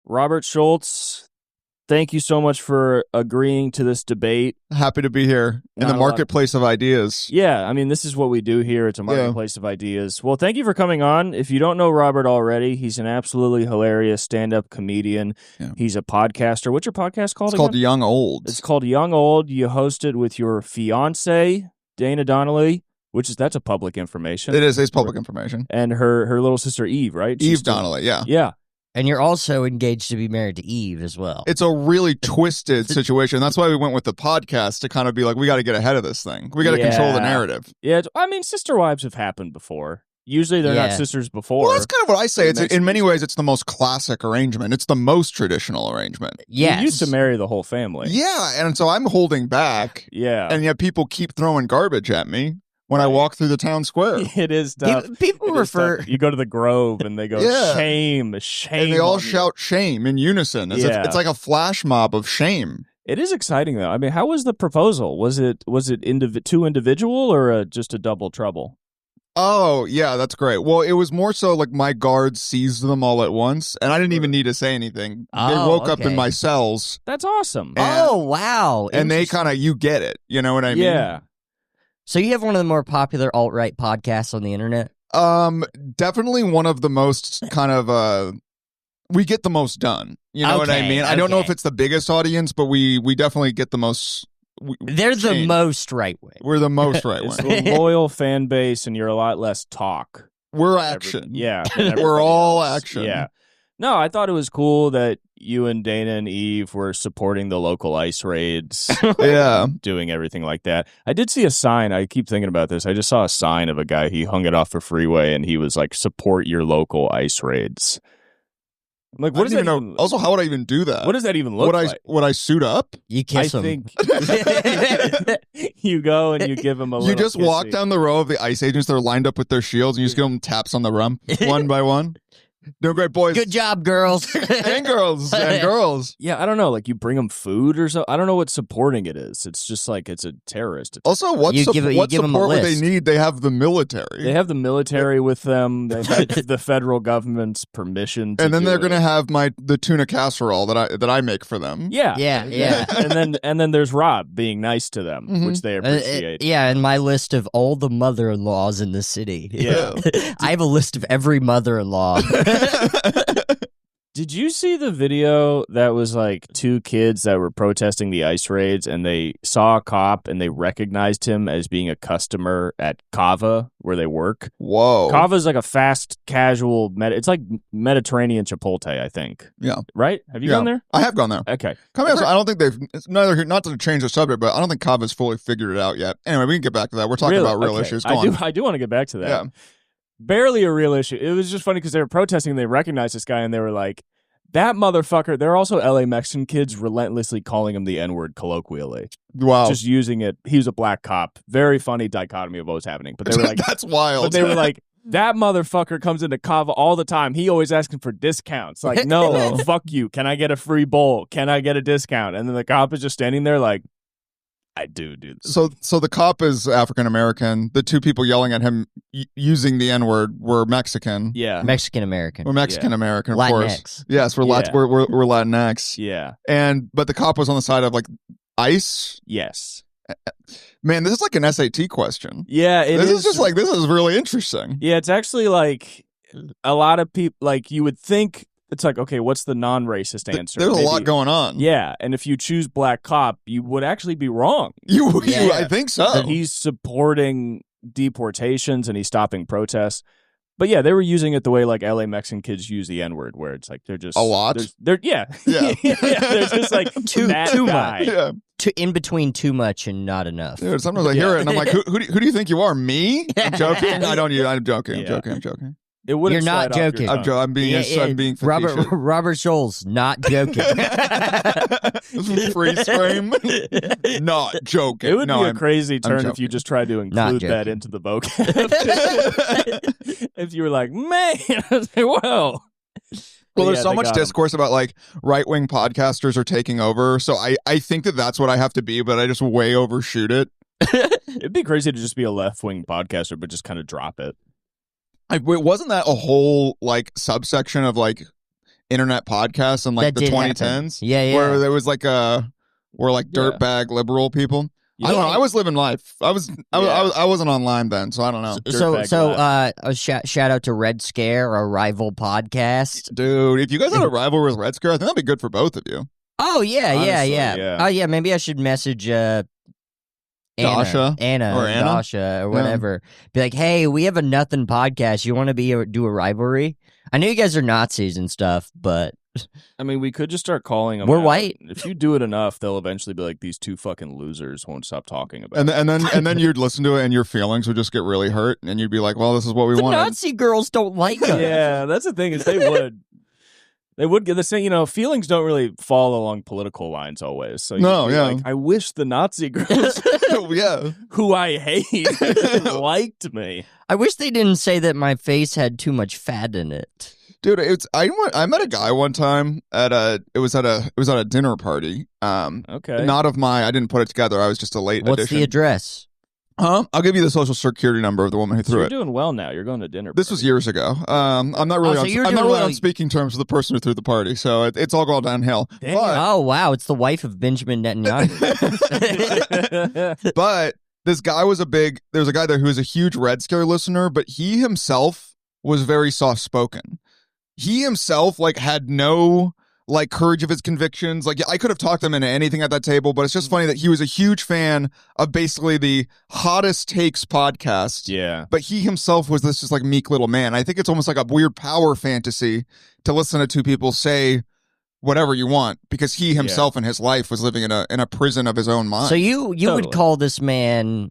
Robert Schultz, thank you so much for agreeing to this debate. Happy to be here in the marketplace of ideas. Yeah, I mean, this is what we do here. It's a marketplace of ideas. Well, thank you for coming on. If you don't know Robert already, he's an absolutely hilarious stand-up comedian. Yeah. He's a podcaster. What's your podcast called? It's called Young Old. It's called Young Old. You host it with your fiance, Dana Donnelly, that's a public information. It is. It's public information. And her little sister, Eve, right? Eve Donnelly, yeah. Yeah. And you're also engaged to be married to Eve as well. It's a really twisted situation. That's why we went with the podcast to kind of be like, we got to get ahead of this thing. We got to control the narrative. Yeah, I mean, sister wives have happened before. Usually they're not sisters before. Well, that's kind of what I say. It's in many ways, it's the most classic arrangement. It's the most traditional arrangement. Yes. You used to marry the whole family. Yeah, and so I'm holding back. Yeah. And yet people keep throwing garbage at me when I walk through the town square. It is tough. People refer... You go to the Grove and they go, shame. And they all shout shame in unison. It's like a flash mob of shame. It is exciting, though. I mean, how was the proposal? Was it two individual or just a double trouble? Oh, yeah, that's great. Well, it was more so like my guards seized them all at once, and I didn't even need to say anything. They woke up in my cells. That's awesome. Oh, wow. And they kind of, you get it. You know what I mean? Yeah. So you have one of the more popular alt-right podcasts on the internet? Definitely one of the most kind of, we get the most done. You know what I mean? I don't know if it's the biggest audience, but we definitely get the most. They're the most right-wing. We're the most right-wing. It's a loyal fan base, and you're a lot less talk. We're action. We're all action. Yeah. No, I thought it was cool that you and Dana and Eve were supporting the local ICE raids. Doing everything like that. I did see a sign. I keep thinking about this. I just saw a sign of a guy. He hung it off a freeway, and he was like, support your local ICE raids. I'm like, what does that know? Also, how would I even do that? What does that even look like? Would I suit up? You kiss him. I think you go and you give him a little You just kissy. walk down the row of the ICE agents that are lined up with their shields, and you just give them taps on the rump, one by one. Doing great, boys. Good job, girls. and girls. Yeah, I don't know. Like, you bring them food or so. I don't know what supporting it is. It's just like it's a terrorist. Also, what support would they need? They have the military. They have the military with them. They have the federal government's permission to and then they're going to have the tuna casserole that I make for them. Yeah. and then there's Rob being nice to them, which they appreciate. And my list of all the mother-in-laws in the city. Yeah. I have a list of every mother-in-law. Did you see the video that was like two kids that were protesting the ICE raids, and they saw a cop and they recognized him as being a customer at Kava where they work? Whoa. Kava's like a fast casual it's like Mediterranean Chipotle, I think. Yeah. Right? Have you gone there? I have gone there. Okay. I don't think it's not to change the subject, but I don't think Kava's fully figured it out yet. Anyway, we can get back to that. We're talking about real issues. I do want to get back to that. Yeah. Barely a real issue. It was just funny because they were protesting and they recognized this guy and they were like, that motherfucker. They're also LA Mexican kids relentlessly calling him the N-word colloquially. Wow. Just using it. He was a black cop. Very funny dichotomy of what was happening. But they were like, that's wild. But they were like, that motherfucker comes into Kava all the time. He always asking for discounts. Like, no, fuck you. Can I get a free bowl? Can I get a discount? And then the cop is just standing there like, I do this. So the cop is African American. The two people yelling at him using the N-word were Mexican. Yeah, Mexican American. We're Mexican American, of Latinx. course. Yes, we're Latinx. Yeah, but the cop was on the side of like ICE. Yes. Man, this is like an SAT question. Yeah, this is just like, this is really interesting. Yeah, it's actually like a lot of people, like you would think. It's like, okay, what's the non-racist answer? There's a lot going on. Yeah, and if you choose black cop, you would actually be wrong. I think so. That he's supporting deportations and he's stopping protests. But yeah, they were using it the way like LA Mexican kids use the N-word, where it's like they're just a lot. They're they're just like too much. Yeah. In between too much and not enough. Dude, sometimes I hear it and I'm like, who do you think you are? Me? I'm joking. I'm joking. I'm joking. You're not joking. I'm being facetious. Robert Schultz, not joking. Freeze frame. Not joking. It would be a crazy turn if you just tried to include that into the vocab. If you were like, man, well, there's so much discourse about like right-wing podcasters are taking over. So I think that's what I have to be, but I just way overshoot it. It'd be crazy to just be a left-wing podcaster, but just kind of drop it. Wasn't that a whole like subsection of like internet podcasts in like That the did 2010s. happen. Yeah. Where there was like dirtbag liberal people. I don't know. I was living life. I wasn't online then, so I don't know. Shout out to Red Scare, a rival podcast. Dude, if you guys had a rivalry with Red Scare, I think that'd be good for both of you. Oh yeah, Honestly, yeah. Oh yeah, maybe I should message Anna or Dasha or whatever. Be like, hey, we have a nothing podcast. You want to do a rivalry? I know you guys are Nazis and stuff, but I mean, we could just start calling them. We're out. white. If you do it enough, they'll eventually be like, these two fucking losers won't stop talking about it. And then you'd listen to it, and your feelings would just get really hurt, and you'd be like, well, this is what we wanted. Nazi girls don't like us. Yeah, that's the thing is they would. They would get the same, feelings don't really fall along political lines always. So like, I wish the Nazi girls who I hate liked me. I wish they didn't say that my face had too much fat in it. Dude, I met a guy one time at a dinner party. Okay. Not of my, I didn't put it together. I was just a late What's addition. the address? Huh? I'll give you the social security number of the woman who threw you're it. You're doing well now. You're going to dinner. This was years ago. I'm not really on speaking terms with the person who threw the party, so it's all going downhill. Oh wow, it's the wife of Benjamin Netanyahu. But this guy was there's a guy there who was a huge Red Scare listener, but he himself was very soft spoken. He himself had no courage of his convictions. I could have talked him into anything at that table, but it's just funny that he was a huge fan of basically the hottest takes podcast. Yeah. But he himself was this just meek little man. I think it's almost like a weird power fantasy to listen to two people say whatever you want, because he himself in his life was living in a prison of his own mind. So you would call this man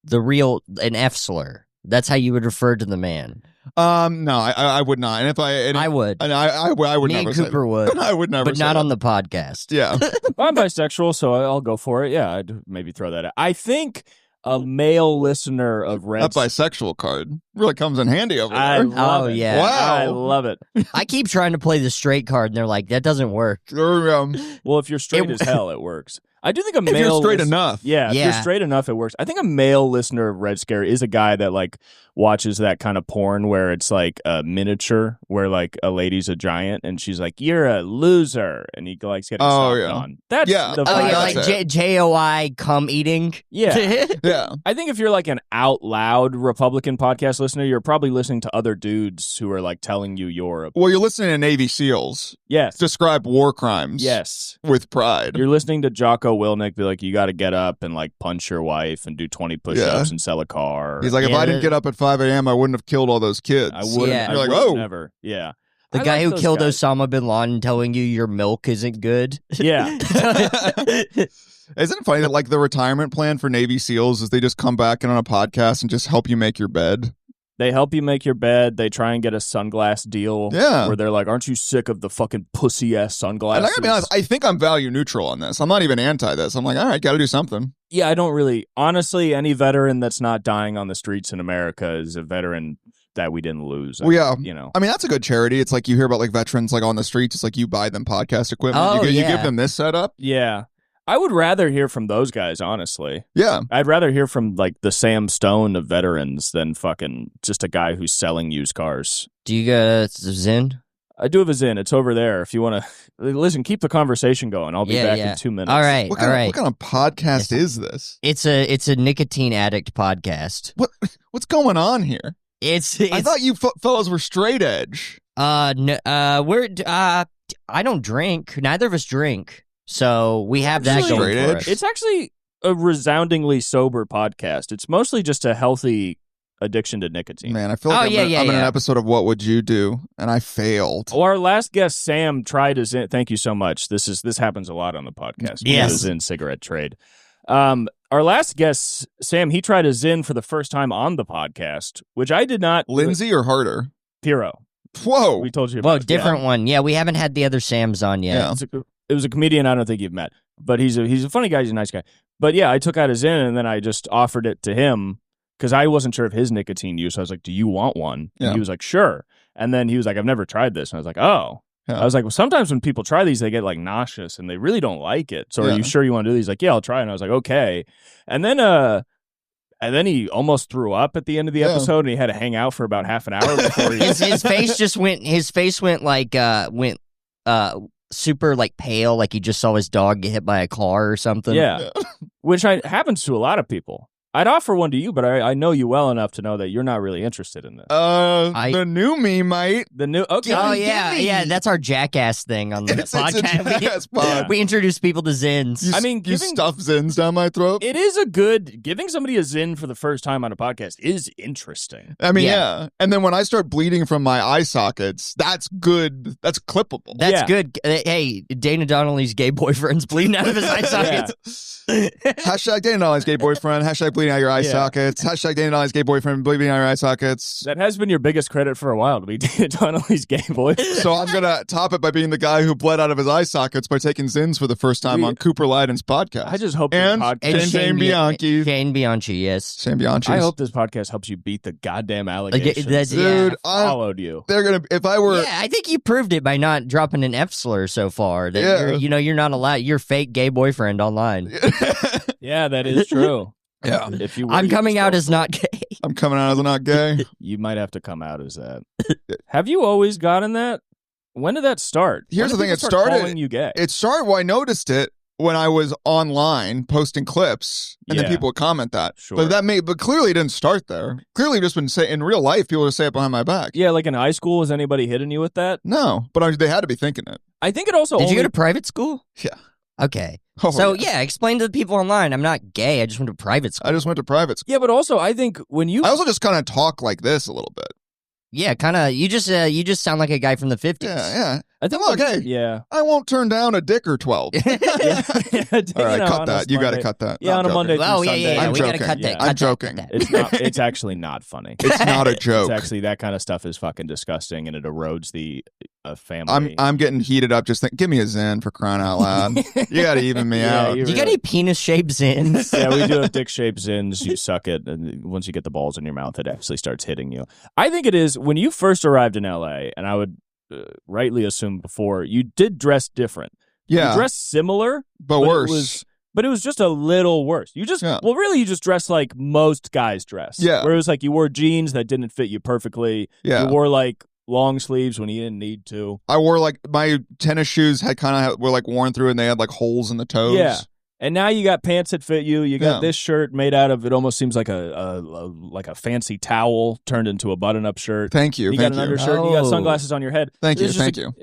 an F slur. That's how you would refer to the man. No, I would not. And if I would. And I would Me never and Cooper would. I would never but say not that. on the podcast. Yeah. I'm bisexual, so I'll go for it. Yeah, I'd maybe throw that out. I think a male listener of Red... That bisexual card really comes in handy over there. I love it. Yeah. Wow. I love it. I keep trying to play the straight card, and they're like, that doesn't work. Well, if you're straight as hell, it works. I do think a male... If you're straight enough. Yeah, if you're straight enough, it works. I think a male listener of Red Scare is a guy that watches that kind of porn where it's a miniature, where a lady's a giant and she's like, "You're a loser," and he likes getting stomped on. That's the vibe. JOI cum eating. Yeah. Yeah. I think if you're an out loud Republican podcast listener, you're probably listening to other dudes who are telling you your... Well, you're listening to Navy SEALs. Yes. Describe war crimes. Yes. With pride. You're listening to Jocko Willnick be like, you got to get up and punch your wife and do 20 push-ups and sell a car. He's like, if I didn't get up at 5 a.m., I wouldn't have killed all those kids. I wouldn't. Yeah. You're oh. Never. Yeah. The guy who killed Osama bin Laden telling you your milk isn't good. Yeah. Isn't it funny that the retirement plan for Navy SEALs is they just come back in on a podcast and just help you make your bed? They help you make your bed. They try and get a sunglass deal. Yeah. Where they're like, aren't you sick of the fucking pussy-ass sunglasses? And I gotta be honest, I think I'm value neutral on this. I'm not even anti this. I'm like, all right, gotta do something. Yeah, I don't really... Honestly, any veteran that's not dying on the streets in America is a veteran that we didn't lose. Well, yeah. I mean, that's a good charity. It's you hear about veterans on the streets. It's you buy them podcast equipment. Oh, you give them this setup. Yeah. I would rather hear from those guys, honestly. Yeah. I'd rather hear from the Sam Stone of veterans than fucking just a guy who's selling used cars. Do you got Zyn? I do have a Zyn. It's over there. If you want to listen, keep the conversation going. I'll be back in 2 minutes. All right. What kind of podcast is this? It's a nicotine addict podcast. What's going on here? It's I thought you fellas were straight edge. No, I don't drink. Neither of us drink. So we have that going for us. It's actually a resoundingly sober podcast. It's mostly just a healthy addiction to nicotine. Man, I feel like I'm in an episode of What Would You Do? And I failed. Well, our last guest, Sam, tried his Zyn. Thank you so much. This happens a lot on the podcast. Yes. The Zyn cigarette trade. Our last guest, Sam, he tried a Zyn for the first time on the podcast, which I did not. Lindsay or Harder? Piro. Whoa. We told you about. Well, different one. Yeah, we haven't had the other Sams on yet. Yeah. It was a comedian I don't think you've met, but he's a funny guy. He's a nice guy. But yeah, I took out a Zyn and then I just offered it to him because I wasn't sure of his nicotine use. I was like, "Do you want one?" And he was like, "Sure." And then he was like, "I've never tried this." And I was like, "Oh." Yeah. I was like, "Well, sometimes when people try these, they get nauseous and they really don't like it. So are you sure you want to do these?" Like, "Yeah, I'll try." And I was like, "Okay." And then he almost threw up at the end of the episode, and he had to hang out for about half an hour before he. His face just went. His face went super like pale, like he just saw his dog get hit by a car or something. Yeah. Which happens to a lot of people. I'd offer one to you, but I know you well enough to know that you're not really interested in this. The new me might. The new okay. Oh yeah, that's our jackass thing on the podcast. We introduce people to zins. You stuff zins down my throat. It is giving somebody a zin for the first time on a podcast is interesting. I mean, yeah. And then when I start bleeding from my eye sockets, that's good. That's clippable. That's good. Hey, Dana Donnelly's gay boyfriend's bleeding out of his eye sockets. Hashtag Dana Donnelly's gay boyfriend. Hashtag bleeding out your eye sockets. Hashtag Dana Donnelly's gay boyfriend bleeding out your eye sockets. That has been your biggest credit for a while, to be Dana Donnelly's gay boyfriend. So I'm going to top it by being the guy who bled out of his eye sockets by taking zins for the first time on Cooper Lyden's podcast. I just hope and Shane Bianchi. Shane Bianchi, yes. Shane Bianchi. I hope this podcast helps you beat the goddamn allegations. Dude, I followed you. They're going to, if I were... Yeah, I think you proved it by not dropping an F slur so far. That you're not allowed, you're fake gay boyfriend online. Yeah, that is true. Yeah. I'm coming out as not gay. I'm coming out as not gay. You might have to come out as that. Have you always gotten that? When did that start? Here's the thing. It started. Calling you gay? It started. Well, I noticed it when I was online posting clips, and then people would comment that. Sure. But clearly it didn't start there. Clearly, just been say in real life, people would say it behind my back. Yeah, like in high school, was anybody hitting you with that? No, but they had to be thinking it. I think it also. Did you go to private school? Yeah. Okay. Explain to the people online. I'm not gay. I just went to private school. I just went to private school. Yeah, but also I think I also just kind of talk like this a little bit. Yeah, kind of. You just sound like a guy from the 50s. Yeah. I think I won't turn down a dick or 12. All right, cut that. You got to cut that. Yeah, on a Monday through Sunday. I'm we got to cut that. I'm joking. It's actually not funny. It's not a joke. It's actually, that kind of stuff is fucking disgusting, and it erodes the family. I'm getting heated up. Just give me a Zen for crying out loud. You got to even me out. Do you got any penis-shaped Zins? Yeah, we do have dick-shaped Zins. You suck it, and once you get the balls in your mouth, it actually starts hitting you. I think it is when you first arrived in LA, and I would rightly assume before, you did dress different. Yeah. You dressed similar, but worse. But it was just a little worse. You just, you just dressed like most guys dress. Yeah. Where it was like you wore jeans that didn't fit you perfectly. Yeah. You wore like long sleeves when you didn't need to. I wore like my tennis shoes were like worn through and they had like holes in the toes. Yeah. And now you got pants that fit you. You got this shirt made out of, it almost seems like a fancy towel turned into a button-up shirt. Thank you. You got an undershirt. You got sunglasses on your head. Thank you.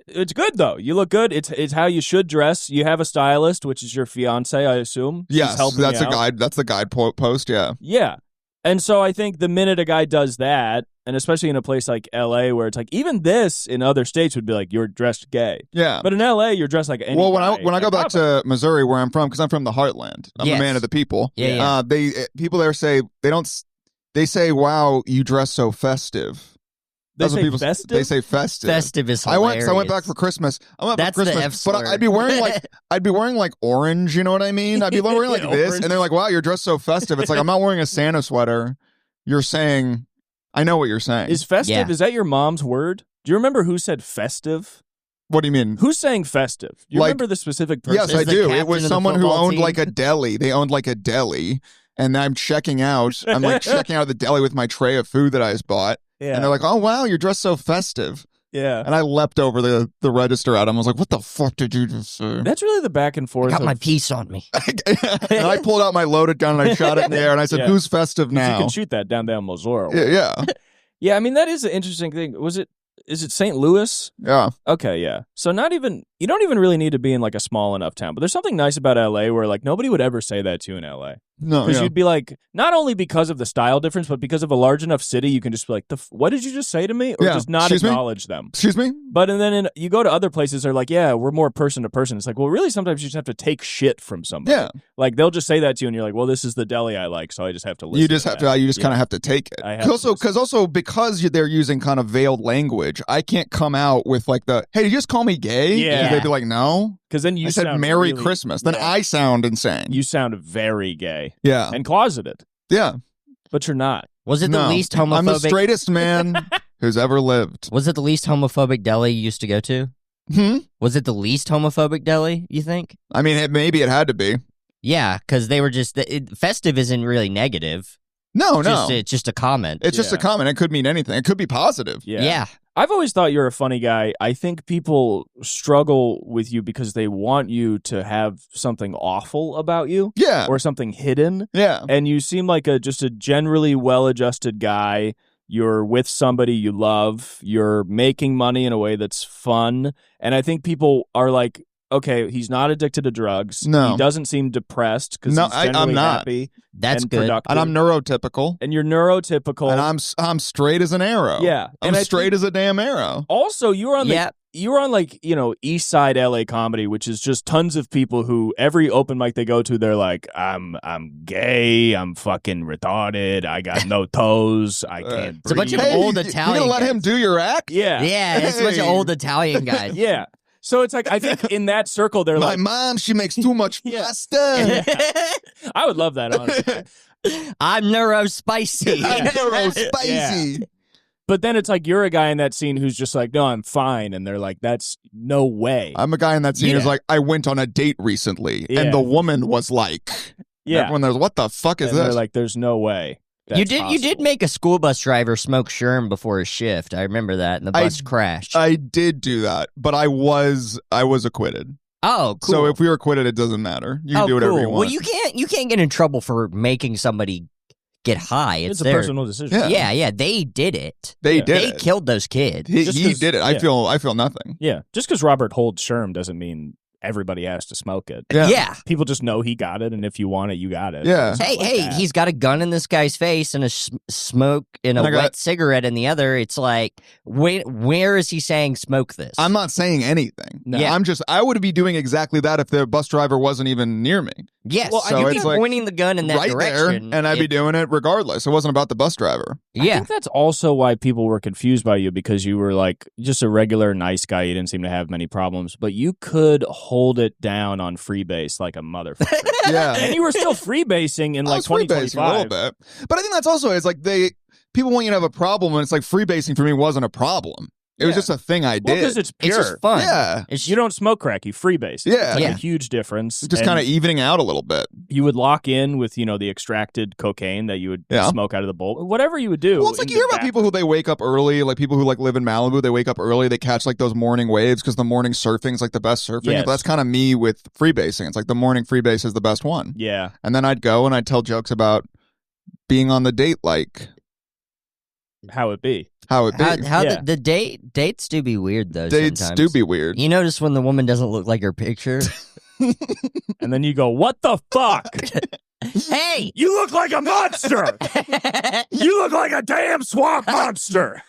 It's good though. You look good. It's how you should dress. You have a stylist, which is your fiance, I assume. Yes, that's a guide. That's the guide post. Yeah. Yeah. And so I think the minute a guy does that, and especially in a place like LA where it's like, even this in other states would be like, you're dressed gay. Yeah. But in LA, you're dressed like any Well, when I go back to Missouri, where I'm from, because I'm from the heartland, I'm a man of the people. Yeah. People there say, they say, wow, you dress so festive. They say festive? They say festive. Festive is hilarious. I went back for Christmas. That's the F slur. But I'd be wearing like orange, you know what I mean? I'd be wearing like this, and they're like, wow, you're dressed so festive. It's like, I'm not wearing a Santa sweater. You're saying, I know what you're saying. Is festive, is that your mom's word? Do you remember who said festive? What do you mean? Who's saying festive? Do you remember the specific person? Yes, I do. It was someone who owned like a deli. They owned like a deli, and I'm checking out. I'm like checking out the deli with my tray of food that I just bought. Yeah. And they're like, oh, wow, you're dressed so festive. Yeah. And I leapt over the register at him. I was like, what the fuck did you just say? That's really the back and forth. I got my piece on me. And I pulled out my loaded gun and I shot it in the air and I said, who's festive now? You can shoot that down Missouri. Yeah. Yeah, I mean, that is an interesting thing. Is it St. Louis? Yeah. Okay, yeah. So you don't even really need to be in like a small enough town, but there's something nice about LA where like nobody would ever say that to you in LA. No, because you'd be like, not only because of the style difference, but because of a large enough city, you can just be like, what did you just say to me? Or just not acknowledge them. Excuse me? But then you go to other places, they're like, yeah, we're more person to person. It's like, well, really, sometimes you just have to take shit from somebody. Yeah. Like, they'll just say that to you, and you're like, well, this is the deli I like, so I just have to listen. You just kind of have to take it. Because they're using kind of veiled language, I can't come out with like the, hey, did you just call me gay? Yeah. They'd be like, no. Because then you said Merry Christmas. Then I sound insane. You sound very gay. Yeah. And closeted. Yeah. But you're not. Was it the least homophobic? I'm the straightest man who's ever lived. Was it the least homophobic deli you used to go to? Was it the least homophobic deli, you think? I mean, maybe it had to be. Yeah, because they were just... festive isn't really negative. No. It's just a comment. It's just a comment. It could mean anything. It could be positive. Yeah. I've always thought you're a funny guy. I think people struggle with you because they want you to have something awful about you. Yeah. Or something hidden. Yeah. And you seem like just a generally well-adjusted guy. You're with somebody you love. You're making money in a way that's fun. And I think people are like, okay, he's not addicted to drugs. No. He doesn't seem depressed because he's generally I'm not. happy. That's and good. productive. And I'm neurotypical. And you're neurotypical. And I'm straight as an arrow. Yeah. I'm straight as a damn arrow. Also, you were on like, East Side LA comedy, which is just tons of people who every open mic they go to, they're like, I'm gay, I'm fucking retarded, I got no toes, I can't breathe. It's a bunch of old Italian You gonna let guys. him do your act? Yeah. Yeah, it's a bunch of old Italian guys. Yeah. So it's like, I think in that circle, they're My like, mom, she makes too much pasta. I would love that, honestly. I'm neuro-spicy. I'm neuro-spicy. Yeah. But then it's like you're a guy in that scene who's just like, no, I'm fine. And they're like, that's no way. I'm a guy in that scene who's like, I went on a date recently. Yeah. And the woman was like, everyone there's, what the fuck is and this? They're like, there's no way. That's You did make a school bus driver smoke Sherm before his shift. I remember that, and the bus crashed. I did do that, but I was acquitted. Oh, cool. So if we were acquitted, it doesn't matter. You can do whatever you want. Well, you can't get in trouble for making somebody get high. It's a personal decision. Yeah. They did it. They did. They killed those kids. He did it. I feel nothing. Yeah. Just because Robert holds Sherm doesn't mean everybody has to smoke it. Yeah. People just know he got it, and if you want it, you got it. Yeah. Hey, he's got a gun in this guy's face and a smoke and a wet cigarette in the other. It's like, where is he saying smoke this? I'm not saying anything. No. Yeah. I would be doing exactly that if the bus driver wasn't even near me. Yes. Well, So so you'd it's be like pointing the gun in that right direction. there, and I'd be doing it regardless. It wasn't about the bus driver. I Yeah. think that's also why people were confused by you, because you were like just a regular nice guy. You didn't seem to have many problems, but you could hold it down on freebase like a motherfucker. Yeah. And you were still freebasing in like 2025. A little bit. But I think that's also, it's like people want you to have a problem, and it's like freebasing for me wasn't a problem. It was just a thing I did. Well, because it's pure. It's just fun. Yeah. You don't smoke crack, you freebase. Yeah. It's like Yeah. a huge difference. Just And kind of evening out a little bit. you would lock in with, the extracted cocaine that you would smoke out of the bowl. Whatever you would do. Well, it's like you hear about people who they wake up early, like people who like live in Malibu, they wake up early, they catch like those morning waves because the morning surfing is like the best surfing. Yes. But that's kind of me with freebasing. It's like the morning freebase is the best one. Yeah. And then I'd go and I'd tell jokes about being on the date, like How it be. how it be. How Yeah. the dates do be weird though. Dates sometimes. do be weird. You notice when the woman doesn't look like her picture. And then you go, what the fuck? Hey, You look like a monster. You look like a damn swamp monster.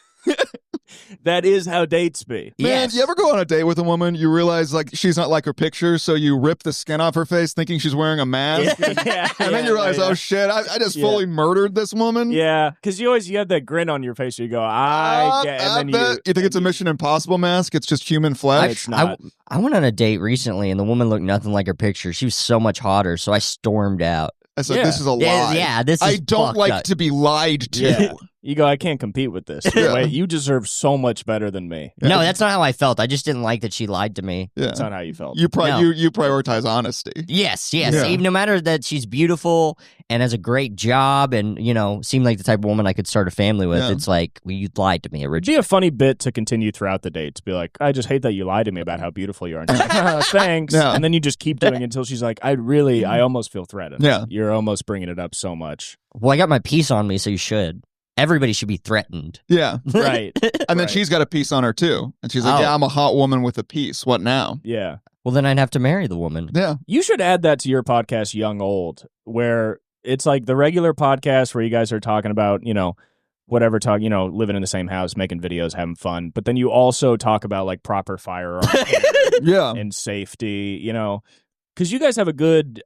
That is how dates be. Man, yes. you ever go on a date with a woman, you realize like she's not like her picture, so you rip the skin off her face thinking she's wearing a mask. Yeah. And then you realize, oh shit, I just fully murdered this woman. Yeah, because you have that grin on your face. You go, I get, and then you think it's a Mission Impossible mask? It's just human flesh. It's not. I went on a date recently and the woman looked nothing like her picture. She was so much hotter, so I stormed out. I said, Yeah. this is a lie. Yeah, this is I don't fucked like up. to be lied to. Yeah. You go, I can't compete with this. Yeah. Wait, you deserve so much better than me. No, that's not how I felt. I just didn't like that she lied to me. Yeah. That's not how you felt. You No. you prioritize honesty. Yes. Yeah. Even no matter that she's beautiful and has a great job and, seemed like the type of woman I could start a family with, Yeah. it's like, well, you lied to me It'd originally. be a funny bit to continue throughout the date, to be like, I just hate that you lied to me about how beautiful you are. And she's like, thanks. Yeah. And then you just keep doing it until she's like, I almost feel threatened. Yeah. You're almost bringing it up so much. Well, I got my piece on me, so you should. Everybody should be threatened. Yeah. Right. And then Right. she's got a piece on her too. And she's like, Oh. yeah, I'm a hot woman with a piece. What now? Yeah. Well, then I'd have to marry the woman. Yeah. You should add that to your podcast, Young Old, where it's like the regular podcast where you guys are talking about, whatever living in the same house, making videos, having fun. But then you also talk about like proper firearm Yeah. and safety, because you guys have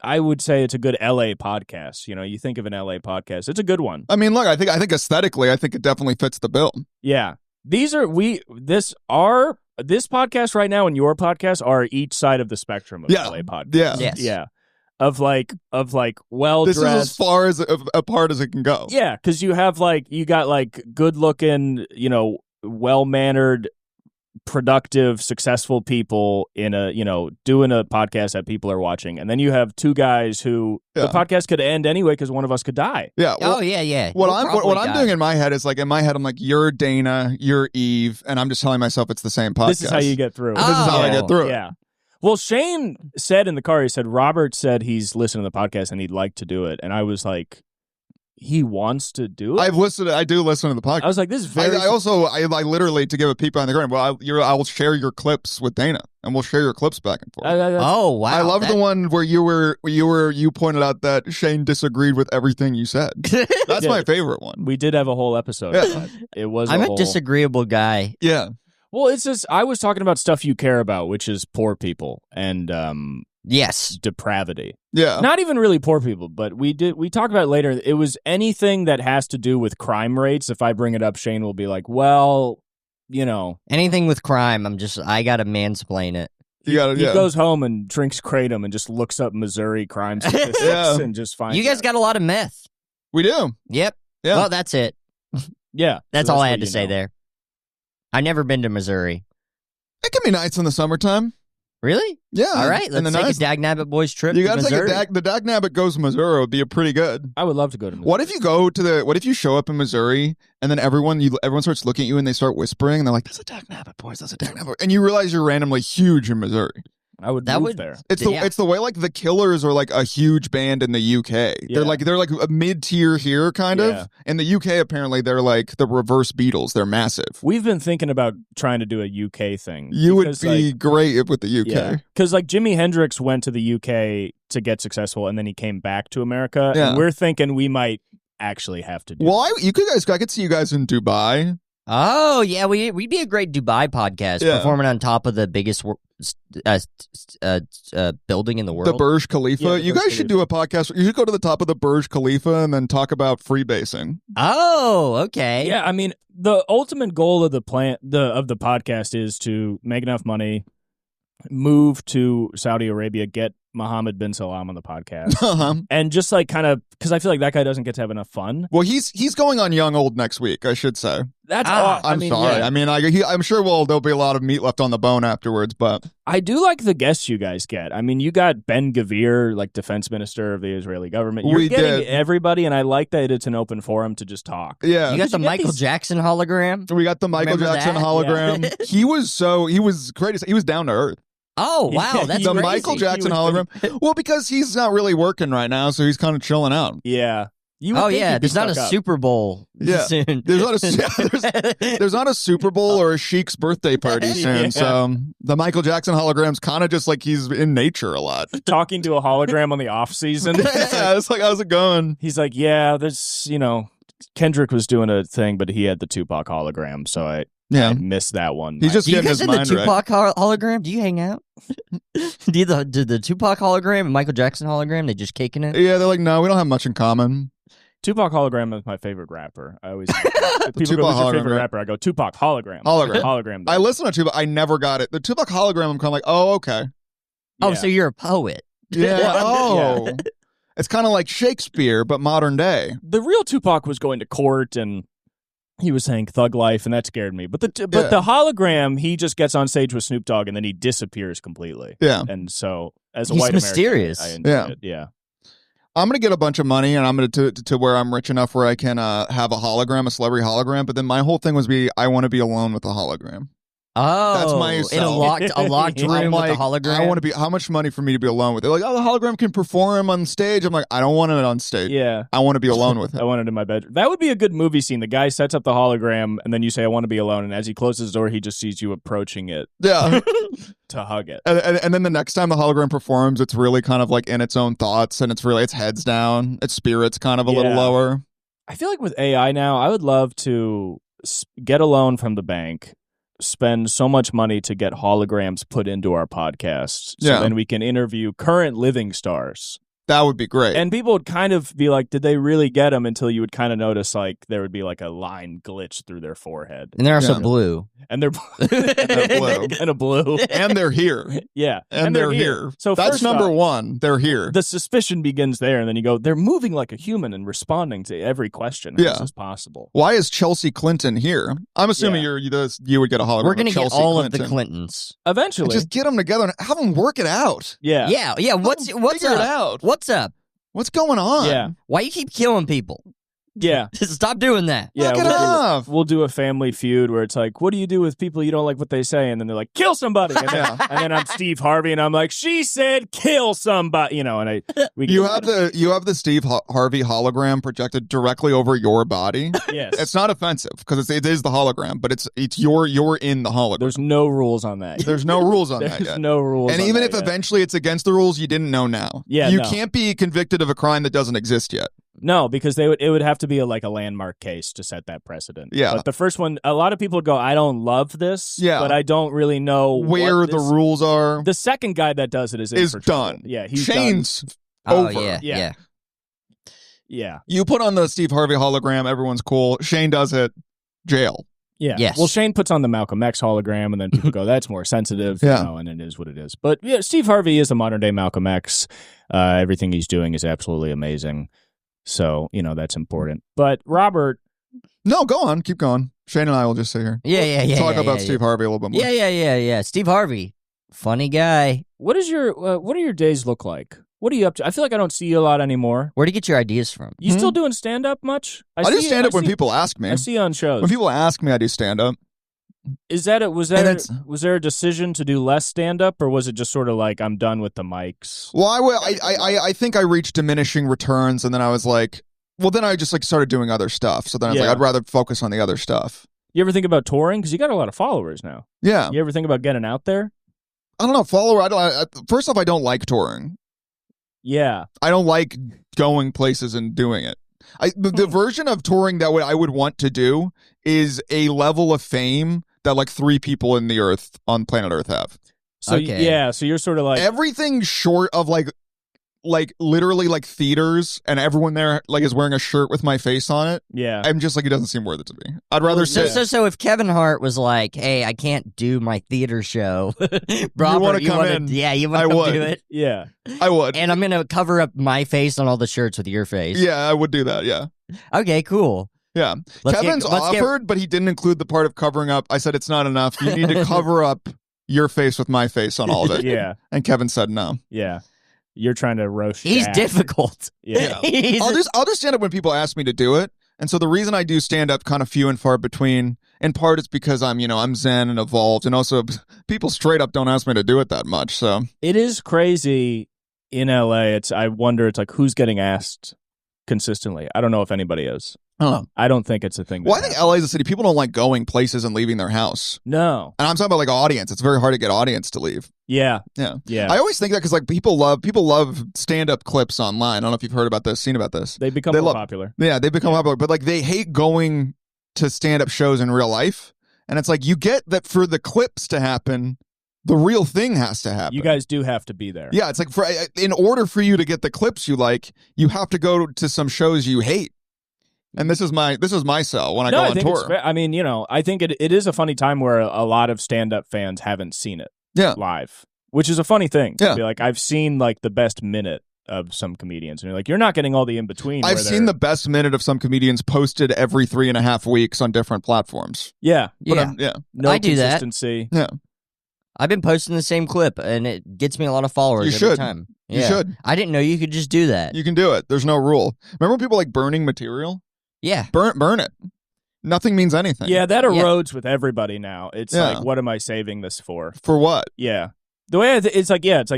I would say it's a good LA podcast. You think of an LA podcast, it's a good one. I mean, look, I think aesthetically, I think it definitely fits the bill. Yeah. This podcast right now and your podcast are each side of the spectrum of Yeah. LA podcast. Yeah. Yes. Yeah. Of well This is dressed. as far as apart as it can go. Yeah, because you got good looking, well mannered productive, successful people in a, doing a podcast that people are watching. And then you have two guys who the podcast could end anyway because one of us could die. Yeah. Well, yeah. What I'm doing in my head is like, I'm like, you're Dana, you're Eve, and I'm just telling myself it's the same podcast. This is how you get through. This is how I get through. Yeah. Well, Shane said in the car, he said, Robert said he's listening to the podcast and he'd like to do it. And I was like, he wants to do it? I do listen to the podcast. I was like, this is very... I literally, to give a peep on the ground, I will share your clips with Dana, and we'll share your clips back and forth. Oh, wow. I love the one where you pointed out that Shane disagreed with everything you said. That's my favorite one. We did have a whole episode. Yeah. It was I'm a disagreeable guy. Yeah. Well, it's just, I was talking about stuff you care about, which is poor people and yes, depravity. Yeah. Not even really poor people, but we talked about it later. It was anything that has to do with crime rates. If I bring it up, Shane will be like, well, anything with crime, I gotta mansplain it. He goes home and drinks Kratom and just looks up Missouri crime statistics and just finds You guys got a lot of meth. We do. Yep. Yeah. Well, that's it. Yeah. That's all I had to say there. I've never been to Missouri. It can be nice in the summertime. Really? Yeah. All right, let's take a Dagnabbit boys trip. You got to take the Dagnabbit goes to Missouri would be pretty good. I would love to go to Missouri. What if you show up in Missouri and then everyone starts looking at you and they start whispering and they're like, "There's a Dagnabbit boys, there's a Dagnabbit," and you realize you're randomly huge in Missouri. I would move there. It's the way like the Killers are like a huge band in the UK. Yeah. They're like a mid-tier here kind of. In the UK apparently they're like the reverse Beatles. They're massive. We've been thinking about trying to do a UK thing. You would be great with the UK. Because like Jimi Hendrix went to the UK to get successful and then he came back to America. Yeah. And we're thinking we might actually have to do I could see you guys in Dubai. Oh, yeah, we'd be a great Dubai podcast, performing on top of the biggest building in the world. The Burj Khalifa. Yeah, you guys should do a podcast. You should go to the top of the Burj Khalifa and then talk about freebasing. Oh, okay. Yeah, I mean, the ultimate goal of the podcast is to make enough money, move to Saudi Arabia, get Mohammed bin Salam on the podcast, and just like kind of, because I feel like that guy doesn't get to have enough fun. Well, he's going on Young Old next week, I should say. That's I'm sorry. Yeah. I mean, I'm sure there'll be a lot of meat left on the bone afterwards, but I do like the guests you guys get. I mean, you got Ben Gvir, like defense minister of the Israeli government. You're getting everybody, and I like that it's an open forum to just talk. Yeah, you got the Michael Jackson hologram. We got the Michael Jackson hologram. Yeah. He was great. He was down to earth. Oh, wow, that's the crazy. Michael Jackson hologram. Well, because he's not really working right now, so he's kind of chilling out. Yeah. There's not a Super Bowl soon. There's not a Super Bowl or a Sheik's birthday party soon. Yeah. So the Michael Jackson hologram's kind of just like he's in nature a lot. Talking to a hologram on the off season. Yeah, it's like, how's it going? He's like, yeah, there's, Kendrick was doing a thing, but he had the Tupac hologram, so I missed that one. He's just getting his mind right. Do you guys have the Tupac hologram? Do you hang out? Did the Tupac hologram and Michael Jackson hologram, they just caking it? Yeah, they're like, no, we don't have much in common. Tupac hologram is my favorite rapper. I always people go, who's your favorite rapper? I go, Tupac hologram. Hologram. I listen to Tupac. I never got it. The Tupac hologram, I'm kind of like, oh, okay. Oh, so you're a poet. Yeah. Oh. It's kind of like Shakespeare, but modern day. The real Tupac was going to court and he was saying thug life, and that scared me. But the hologram, he just gets on stage with Snoop Dogg and then he disappears completely. Yeah. And so as a He's white mysterious. American, I enjoyed it. Yeah. I'm going to get a bunch of money and I'm going to where I'm rich enough where I can have a hologram, a celebrity hologram. But then my whole thing was I want to be alone with the hologram. Oh, that's myself. In a locked room with the hologram. I want to be. How much money for me to be alone with it? Like, oh, the hologram can perform on stage. I'm like, I don't want it on stage. Yeah, I want to be alone with it. I want it in my bedroom. That would be a good movie scene. The guy sets up the hologram, and then you say, "I want to be alone," and as he closes the door, he just sees you approaching it. Yeah, to hug it. And then the next time the hologram performs, it's really kind of like in its own thoughts, and its heads down, its spirit's kind of a little lower. I feel like with AI now, I would love to get a loan from the bank. Spend so much money to get holograms put into our podcasts so then we can interview current living stars. That would be great. And people would kind of be like, did they really get him? Until you would kind of notice like there would be like a line glitch through their forehead. And they're also blue. And they're blue. Kind of blue. And they're here. Yeah. And they're here. So that's number one. They're here. The suspicion begins there, and then you go, they're moving like a human and responding to every question as possible. Why is Chelsea Clinton here? I'm assuming you would get a hologram. We're going to get all Clinton. of the Clintons. Eventually. And just get them together and have them work it out. Yeah. Yeah. What's figure up? It out. What's up? What's going on? Yeah. Why you keep killing people? Yeah. Stop doing that. Yeah, Knock it off. We'll do a family feud where it's like, what do you do with people you don't like what they say? And then they're like, kill somebody. And then I'm Steve Harvey, and I'm like, she said kill somebody. You know, and you have the Steve Harvey hologram projected directly over your body. Yes. It's not offensive because it is the hologram, but it's you're in the hologram. There's no rules on that. There's no rules on that yet. There's no rules. And even if eventually it's against the rules, you didn't know now. Yeah, you can't be convicted of a crime that doesn't exist yet. No, because it would have to be a landmark case to set that precedent. Yeah. But the first one, a lot of people would go, I don't love this, but I don't really know where the rules are. The second guy that does it is done. Yeah, he's Shane's done. over. Yeah. You put on the Steve Harvey hologram, everyone's cool. Shane does it, jail. Yeah. Yes. Well, Shane puts on the Malcolm X hologram, and then people go, that's more sensitive, and it is what it is. But yeah, Steve Harvey is a modern-day Malcolm X. Everything he's doing is absolutely amazing. So, that's important. But Robert... No, go on. Keep going. Shane and I will just sit here. Yeah. Talk about Steve Harvey a little bit more. Yeah. Steve Harvey. Funny guy. What do your days look like? What are you up to? I feel like I don't see you a lot anymore. Where do you get your ideas from? You still doing stand-up much? I do stand-up when people ask me. I see you on shows. When people ask me, I do stand-up. Was there a decision to do less stand-up, or was it just sort of like, I'm done with the mics? Well, I think I reached diminishing returns, and then I was like, well, then I just started doing other stuff. So then I was like, I'd rather focus on the other stuff. You ever think about touring? Because you got a lot of followers now. Yeah. You ever think about getting out there? I don't know. First off, I don't like touring. Yeah. I don't like going places and doing it. The version of touring that I would want to do is a level of fame that 3 people on planet Earth have. So so you're sort of like everything short of literally theaters and everyone there is wearing a shirt with my face on it. Yeah. I'm just it doesn't seem worth it to me. I'd rather So if Kevin Hart was like, hey, I can't do my theater show. Robert, you want to come in? Yeah, you want to come do it? Yeah. I would. And I'm going to cover up my face on all the shirts with your face. Yeah, I would do that, yeah. Okay, cool. Yeah. Kevin's offered, but he didn't include the part of covering up. I said it's not enough. You need to cover up your face with my face on all of it. Yeah. And Kevin said no. Yeah. You're trying to roast. He's difficult. Yeah. I'll just stand up when people ask me to do it. And so the reason I do stand up kind of few and far between, in part it's because I'm zen and evolved, and also people straight up don't ask me to do it that much. So it is crazy in LA. I wonder, who's getting asked consistently. I don't know if anybody is. I don't think it's a thing. Well, I think LA is a city. People don't like going places and leaving their house. No. And I'm talking about audience. It's very hard to get audience to leave. Yeah. Yeah. Yeah. I always think that because people love stand-up clips online. I don't know if you've heard about this, seen about this. They become more popular. Yeah, they become popular. But they hate going to stand-up shows in real life. And it's you get that for the clips to happen, the real thing has to happen. You guys do have to be there. Yeah, it's in order for you to get the clips you like, you have to go to some shows you hate. And this is my sell when I go on tour. I think it is a funny time where a lot of stand-up fans haven't seen it live, which is a funny thing. Yeah. Be I've seen the best minute of some comedians, and you're not getting all the in-between. I've seen the best minute of some comedians posted every 3.5 weeks on different platforms. Yeah. But no I do consistency. Yeah. I've been posting the same clip, and it gets me a lot of followers every time. Yeah. You should. I didn't know you could just do that. You can do it. There's no rule. Remember people burning material? Yeah. Burn it. Nothing means anything. Yeah, that erodes with everybody now. It's what am I saving this for? For what? Yeah. The way it's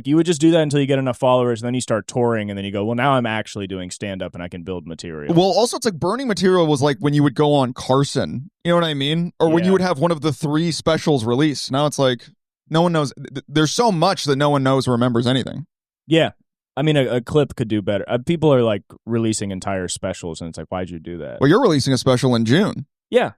you would just do that until you get enough followers, and then you start touring, and then you go, well, now I'm actually doing stand-up, and I can build material. Well, also, it's burning material was when you would go on Carson. You know what I mean? Or when you would have one of the 3 specials released. Now it's no one knows. There's so much that no one knows or remembers anything. Yeah. I mean, a clip could do better. People are releasing entire specials, and it's why'd you do that? Well, you're releasing a special in June. Yeah.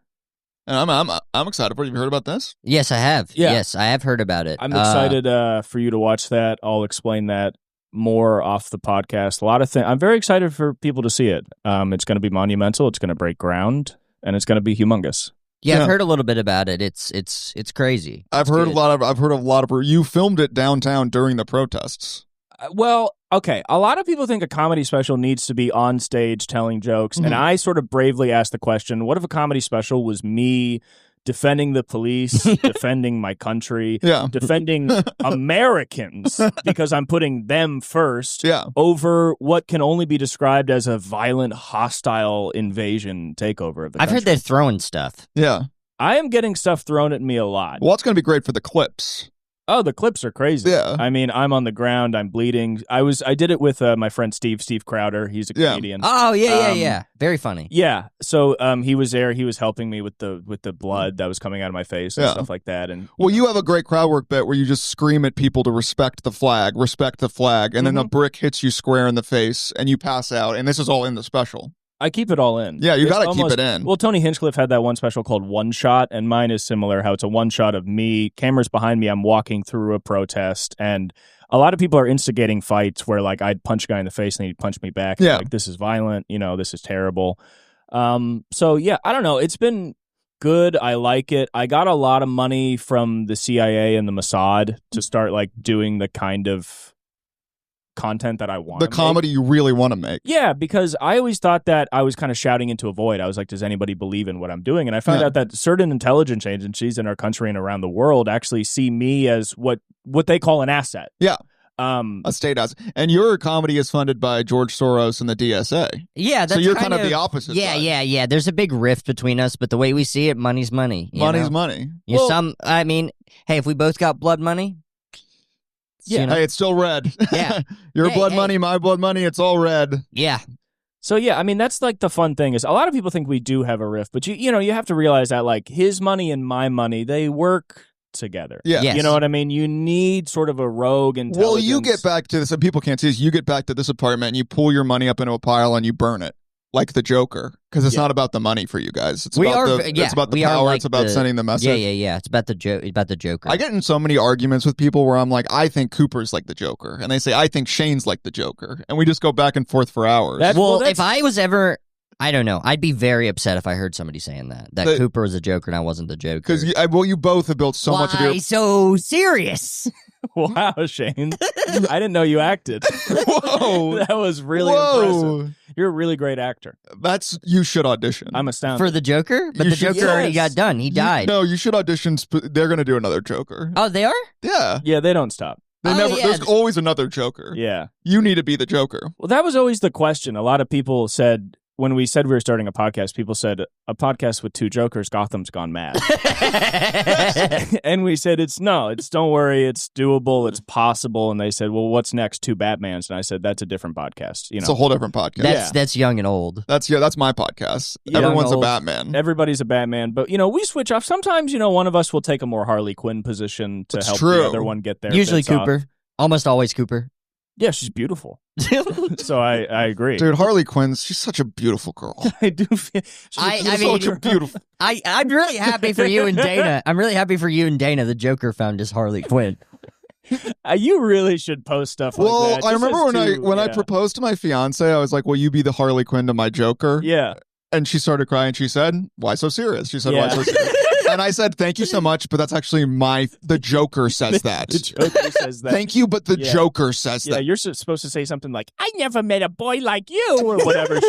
And I'm excited for it. Have you heard about this? Yes, I have. Yeah. Yes, I have heard about it. I'm excited for you to watch that. I'll explain that more off the podcast. A lot of things. I'm very excited for people to see it. It's going to be monumental. It's going to break ground, and it's going to be humongous. Yeah, I've heard a little bit about it. It's crazy. I've heard a lot of. You filmed it downtown during the protests. Well, okay. A lot of people think a comedy special needs to be on stage telling jokes, and I sort of bravely asked the question: what if a comedy special was me defending the police, defending my country, defending Americans, because I'm putting them first over what can only be described as a violent, hostile invasion takeover of the country. I've heard they're throwing stuff. Yeah. I am getting stuff thrown at me a lot. Well, it's going to be great for the clips. Oh, the clips are crazy. Yeah. I mean, I'm on the ground. I'm bleeding. I did it with my friend Steve Crowder. He's a comedian. Oh, yeah. Very funny. Yeah. So he was there. He was helping me with the blood that was coming out of my face and stuff like that. And you have a great crowd work bit where you just scream at people to respect the flag, and then a brick hits you square in the face, and you pass out. And this is all in the special. I keep it all in. Yeah, you got to keep it in. Well, Tony Hinchcliffe had that one special called One Shot, and mine is similar, how it's a one shot of me, cameras behind me, I'm walking through a protest, and a lot of people are instigating fights where, like, I'd punch a guy in the face and he'd punch me back. Yeah. Like, this is violent, this is terrible. So, yeah, I don't know. It's been good. I like it. I got a lot of money from the CIA and the Mossad to start, like, doing the kind of content that I want. The comedy you really want to make. Yeah, because I always thought that I was kind of shouting into a void. I was like, does anybody believe in what I'm doing? And I found out that certain intelligence agencies in our country and around the world actually see me as what they call an asset. Yeah. A state asset. And your comedy is funded by George Soros and the DSA. Yeah, that's so you're kind of the opposite side. Yeah. There's a big rift between us, but the way we see it, money's money. Money's money. Hey, if we both got blood money, yeah. Hey, it's still red. Yeah. Your blood money, my blood money, it's all red. Yeah. So, yeah, I mean, that's like the fun thing is a lot of people think we do have a rift, but you have to realize that, like, his money and my money, they work together. Yeah. Yes. You know what I mean? You need sort of a rogue intelligence. Well, you get back to this, and people can't see this, you get back to this apartment and you pull your money up into a pile and you burn it. Like the Joker, because it's not about the money for you guys. It's about the power. It's about sending the message. Yeah. It's about the Joker. I get in so many arguments with people where I'm like, I think Cooper's like the Joker, and they say I think Shane's like the Joker, and we just go back and forth for hours. If I was ever, I don't know, I'd be very upset if I heard somebody saying that Cooper was a Joker and I wasn't the Joker. Because you both have built so much of your. Why so serious? Wow, Shane. I didn't know you acted. Whoa. That was really impressive. You're a really great actor. You should audition. I'm astounded. For the Joker? But the Joker already got done. He died. No, you should audition. They're going to do another Joker. Oh, they are? Yeah. Yeah, they don't stop. There's always another Joker. Yeah. You need to be the Joker. Well, that was always the question. A lot of people said, when we said we were starting a podcast, people said, a podcast with two Jokers, Gotham's gone mad. And we said, don't worry, it's doable, it's possible. And they said, well, what's next? Two Batmans. And I said, that's a different podcast. It's a whole different podcast. That's young and old. That's my podcast. Everyone's a Batman. Everybody's a Batman. But, we switch off. Sometimes, one of us will take a more Harley Quinn position to help the other one get there. Usually Cooper. Almost always Cooper. Yeah, she's beautiful. So I agree. Dude, Harley Quinn, she's such a beautiful girl. I do feel such a beautiful. I'm really happy for you and Dana. I'm really happy for you and Dana. The Joker found his Harley Quinn. You really should post stuff like that. Well, I remember when I proposed to my fiance, I was like, will you be the Harley Quinn to my Joker? Yeah. And she started crying. She said, why so serious? She said, why so serious? And I said, thank you so much, but that's actually the Joker says that. The Joker says that. Thank you, but the Joker says that. Yeah, you're supposed to say something like, I never met a boy like you, or whatever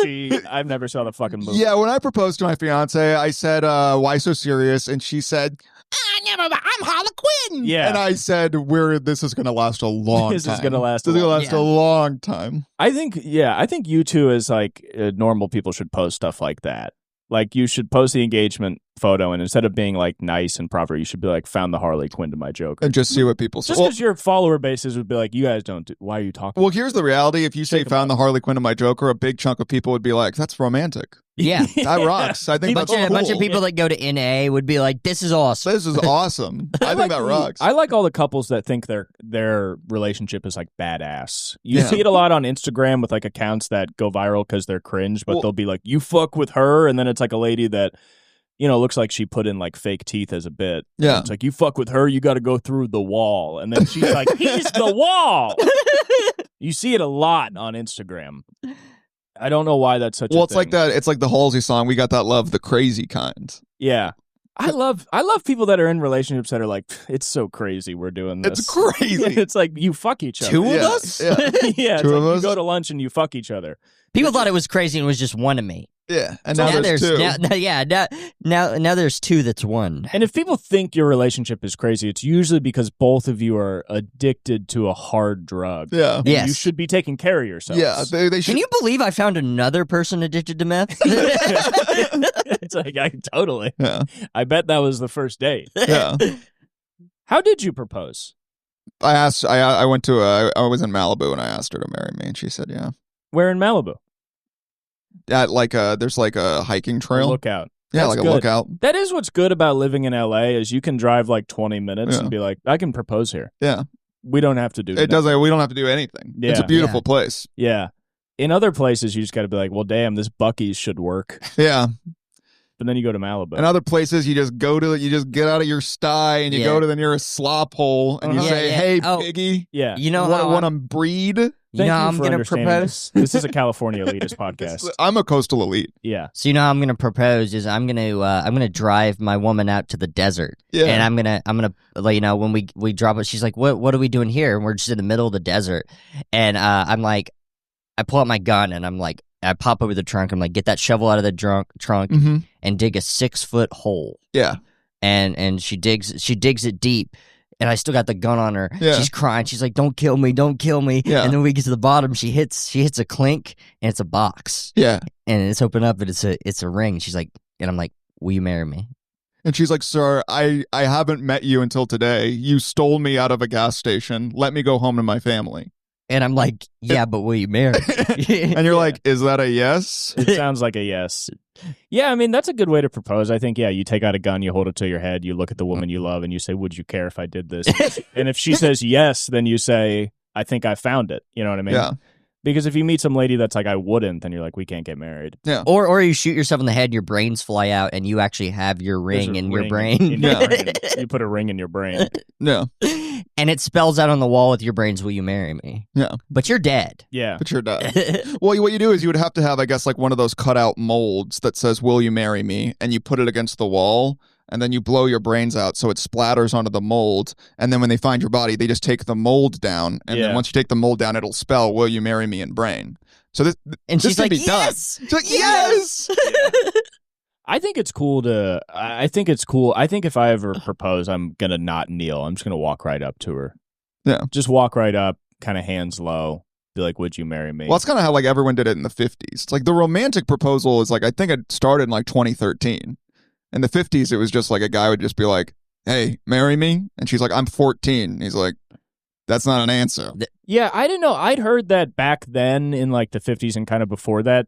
I've never saw the fucking movie. Yeah, when I proposed to my fiance, I said, why so serious? And she said, I'm Harley Quinn. Yeah. And I said, this is going to last a long time. This is going to last a long time. I think you two as like normal people should post stuff like that. Like, you should post the engagement photo, and instead of being like nice and proper, you should be like, found the Harley Quinn to my Joker. And just see what people say. Just because your follower bases would be like, you guys don't why are you talking? Well, here's the reality. If you say found the Harley Quinn to my Joker, a big chunk of people would be like, that's romantic. Yeah. That rocks. I think that's cool. A bunch of people that go to NA would be like, this is awesome. This is awesome. I think that rocks. I like all the couples that think their relationship is like badass. You see it a lot on Instagram with like accounts that go viral because they're cringe, but they'll be like, you fuck with her, and then it's like a lady that looks like she put in like fake teeth as a bit. Yeah. It's like, you fuck with her, you got to go through the wall. And then she's like, he's the wall. You see it a lot on Instagram. I don't know why that's such a thing. Well, it's like that. It's like the Halsey song, "We Got That Love," the crazy kind. Yeah. I love people that are in relationships that are like, it's so crazy we're doing this. It's crazy. It's like you fuck each other. Two of us? Yeah. Yeah, Two of us? You go to lunch and you fuck each other. People thought it was crazy and it was just one of me. Yeah, and now there's two. Now there's two that's one. And if people think your relationship is crazy, it's usually because both of you are addicted to a hard drug. Yeah. Yes. You should be taking care of yourselves. Yeah, they should. Can you believe I found another person addicted to meth? It's like, totally. Yeah. I bet that was the first date. Yeah. How did you propose? I asked. I went to. I was in Malibu and I asked her to marry me, and she said, "Yeah." Where in Malibu? At there's like a hiking trail. A lookout. Yeah, That's like good. a lookout. That is what's good about living in LA is you can drive like 20 minutes and be like, I can propose here. Yeah. We don't have to do it. We don't have to do anything. Yeah. It's a beautiful place. Yeah. In other places, you just got to be like, well, damn, this Buc-ee's should work. Yeah. But then you go to Malibu. In other places, you just get out of your sty and you go to the nearest slop hole and you say, "Hey, piggy, you know how want to breed?" You know how I'm going to propose? This is a California elitist podcast. I'm a coastal elite. Yeah. So you know how I'm going to propose is I'm going to drive my woman out to the desert. Yeah. And I'm going to like, you know, when we drop it, she's like, "What are we doing here?" And we're just in the middle of the desert. And I'm like, I pull out my gun and I'm like, I pop over the trunk. I'm like, get that shovel out of the trunk and dig a 6-foot hole. Yeah. And she digs it deep. And I still got the gun on her. Yeah. She's crying. She's like, "Don't kill me, don't kill me." Yeah. And then we get to the bottom. She hits a clink, and it's a box. Yeah. And it's opened up, and it's a ring. She's like, and I'm like, "Will you marry me?" And she's like, "Sir, I haven't met you until today. You stole me out of a gas station. Let me go home to my family." And I'm like, "Yeah, but will you marry me?" And you're like, "Is that a yes?" It sounds like a yes. Yeah, I mean, that's a good way to propose. I think, you take out a gun, you hold it to your head, you look at the woman you love, and you say, "Would you care if I did this?" And if she says yes, then you say, "I think I found it." You know what I mean? Yeah. Because if you meet some lady that's like, "I wouldn't," then you're like, "We can't get married." Yeah. Or you shoot yourself in the head, your brains fly out, and you actually have your ring in your brain. In your brain. You put a ring in your brain. Yeah. And it spells out on the wall with your brains, "Will you marry me?" Yeah. But you're dead. Yeah. But you're dead. Well, what you do is you would have to have, I guess, like one of those cutout molds that says, "Will you marry me?" And you put it against the wall. And then you blow your brains out so it splatters onto the mold. And then when they find your body, they just take the mold down. And then once you take the mold down, it'll spell, "Will you marry me?" in brain. So this she's like, be "Yes!" Done. She's like, "Yes!" I think it's cool to. I think it's cool. I think if I ever propose, I'm gonna not kneel. I'm just gonna walk right up to her. Yeah, just walk right up, kind of hands low. Be like, "Would you marry me?" Well, that's kind of how like everyone did it in the 50s. It's like the romantic proposal is like, I think it started in like 2013. In the 50s, it was just like a guy would just be like, "Hey, marry me," and she's like, "I'm 14." And he's like, "That's not an answer." Yeah, I didn't know. I'd heard that back then in like the 50s and kind of before that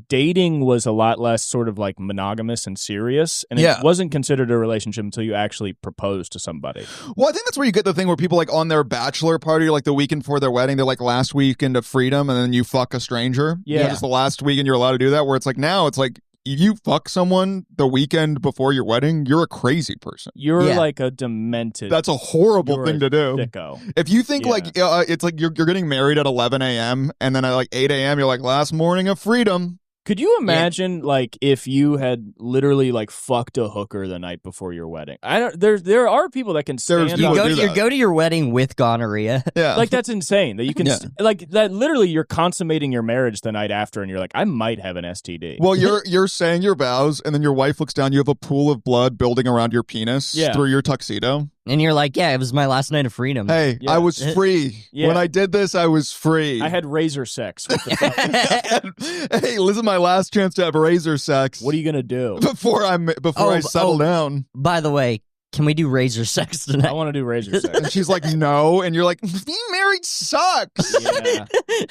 dating was a lot less sort of like monogamous and serious. And it wasn't considered a relationship until you actually proposed to somebody. Well, I think that's where you get the thing where people like on their bachelor party, like the weekend before their wedding, they're like last weekend of freedom and then you fuck a stranger. Yeah. Just the last weekend you're allowed to do that, where it's like now it's like, if you fuck someone the weekend before your wedding, you're a crazy person. You're like a demented. That's a horrible thing to do. Sicko. If you think like it's like you're getting married at 11 a.m. and then at like 8 a.m. you're like, "Last morning of freedom." Could you imagine like if you had literally like fucked a hooker the night before your wedding? There are people that can stand you go to your wedding with gonorrhea. Yeah. Like that's insane that you can like that literally you're consummating your marriage the night after and you're like, "I might have an STD." Well, you're saying your vows and then your wife looks down, you have a pool of blood building around your penis through your tuxedo. And you're like, "Yeah, it was my last night of freedom." Hey, I was free. When I did this, I was free. I had razor sex. What the fuck? Hey, this is my last chance to have razor sex. What are you gonna do before I settle down? By the way, can we do razor sex tonight? I want to do razor sex. And she's like, "No," and you're like, "Being married sucks." Yeah.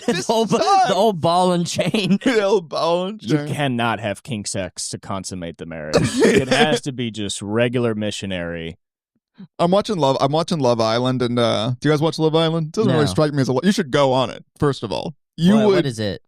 The old ball and chain. The old ball and chain. You cannot have kink sex to consummate the marriage. It has to be just regular missionary. I'm watching Love Island, and do you guys watch Love Island? It doesn't really strike me as you should go on it. First of all, what is it?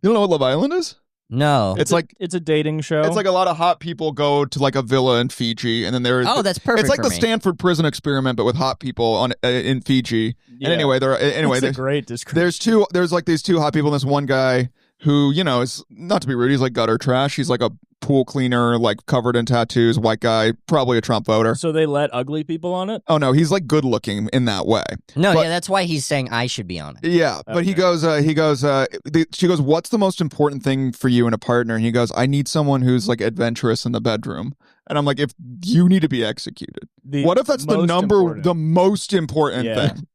You don't know what Love Island is? No. It's like it's a dating show. It's like a lot of hot people go to like a villa in Fiji, and then there's that's perfect. It's like for the me. Stanford prison experiment, but with hot people in Fiji. Yeah. And anyway, That's a great description. There's like these two hot people, and this one guy who, you know, is, not to be rude, he's like gutter trash. He's like a pool cleaner, like covered in tattoos, white guy, probably a Trump voter. So they let ugly people on it? Oh no, he's like good looking in that way. No, yeah, that's why he's saying I should be on it. Yeah, but Okay. she goes, what's the most important thing for you in a partner? And he goes, I need someone who's like adventurous in the bedroom. And I'm like, if you need to be executed, what if that's the most important thing?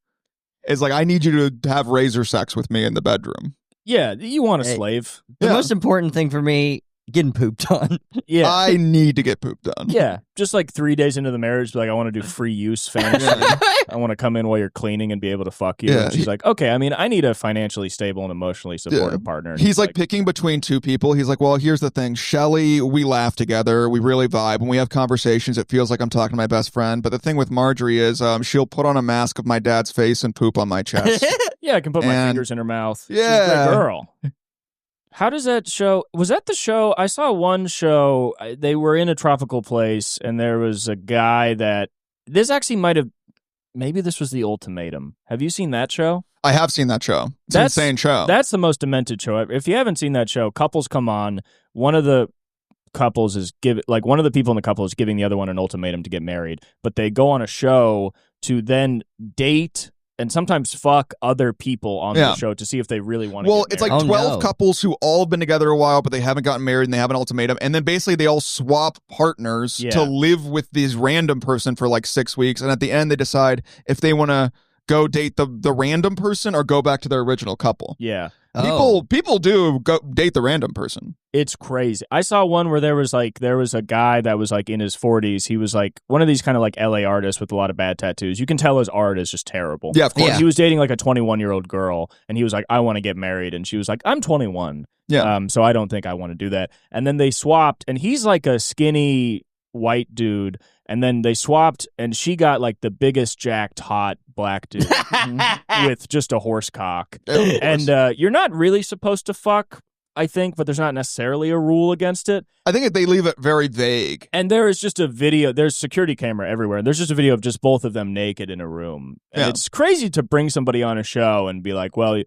Is like, I need you to have razor sex with me in the bedroom. Yeah, you want a slave. The most important thing for me, getting pooped on. Yeah. I need to get pooped on. Yeah. Just like 3 days into the marriage, like, I want to do free use fantasy. I want to come in while you're cleaning and be able to fuck you. Yeah. And she's like, okay, I mean, I need a financially stable and emotionally supportive partner. And He's like picking between two people. He's like, well, here's the thing. Shelly, we laugh together. We really vibe. When we have conversations, it feels like I'm talking to my best friend. But the thing with Marjorie is she'll put on a mask of my dad's face and poop on my chest. yeah, I can put my fingers in her mouth. Yeah. She's a good girl. How does that show? Was that the show? I saw one show. They were in a tropical place, and there was a guy that this actually might have. Maybe this was The Ultimatum. Have you seen that show? I have seen that show. It's an insane show. That's the most demented show ever. If you haven't seen that show, couples come on. One of the couples is one of the people in the couple is giving the other one an ultimatum to get married, but they go on a show to then date and sometimes fuck other people on the show to see if they really want to get married. It's like 12 couples who all have been together a while, but they haven't gotten married and they have an ultimatum. And then basically they all swap partners to live with this random person for like 6 weeks. And at the end, they decide if they want to go date the random person or go back to their original couple. Yeah. People do go date the random person. It's crazy. I saw one where there was a guy that was like in his 40s. He was like one of these kind of like LA artists with a lot of bad tattoos. You can tell his art is just terrible. Yeah, of course. He was dating like a 21-year-old girl, and he was like, I want to get married. And she was like, I'm 21. Yeah. So I don't think I want to do that. And then they swapped, and he's like a skinny white dude. And then they swapped, and she got like the biggest jacked hot black dude with just a horse cock. And you're not really supposed to fuck, I think, but there's not necessarily a rule against it. I think they leave it very vague. And there is just a video. There's security camera everywhere. There's just a video of just both of them naked in a room. And it's crazy to bring somebody on a show and be like, well,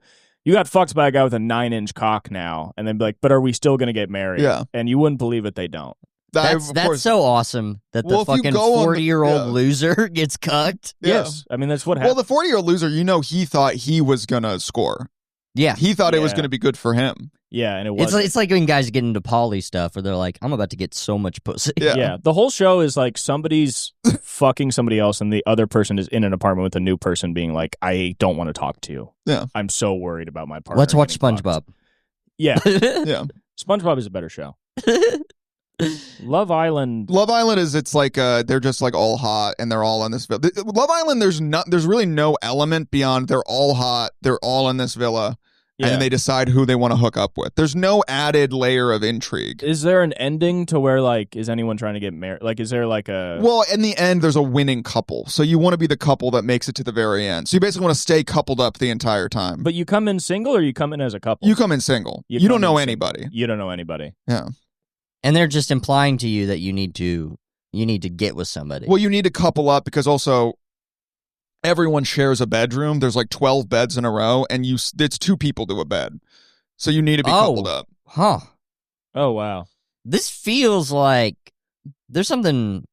you got fucked by a guy with a 9-inch cock now. And then be like, but are we still going to get married? Yeah. And you wouldn't believe it. They don't. That's so awesome that the fucking 40-year-old loser gets cucked. Yeah. Yes. I mean, that's what happened. Well, the 40-year-old loser, he thought he was going to score. Yeah. He thought it was going to be good for him. Yeah, and it was. It's like when guys get into poly stuff where they're like, I'm about to get so much pussy. Yeah. The whole show is like somebody's fucking somebody else, and the other person is in an apartment with a new person being like, I don't want to talk to you. Yeah. I'm so worried about my partner. Let's watch SpongeBob. Yeah. Yeah. SpongeBob is a better show. Love Island is, it's like they're just like all hot and they're all in this villa. Love Island, there's really no element beyond they're all hot, they're all in this villa, and then they decide who they want to hook up with. There's no added layer of intrigue. Is there an ending to where like is anyone trying to get married? Like is there like a Well, in the end there's a winning couple. So you want to be the couple that makes it to the very end. So you basically want to stay coupled up the entire time. But you come in single or you come in as a couple? You come in single. You don't know anybody. You don't know anybody. Yeah. And they're just implying to you that you need to get with somebody. Well, you need to couple up because also everyone shares a bedroom. There's like 12 beds in a row, and it's 2 people to a bed. So you need to be coupled up. Huh. Oh, wow. This feels like there's something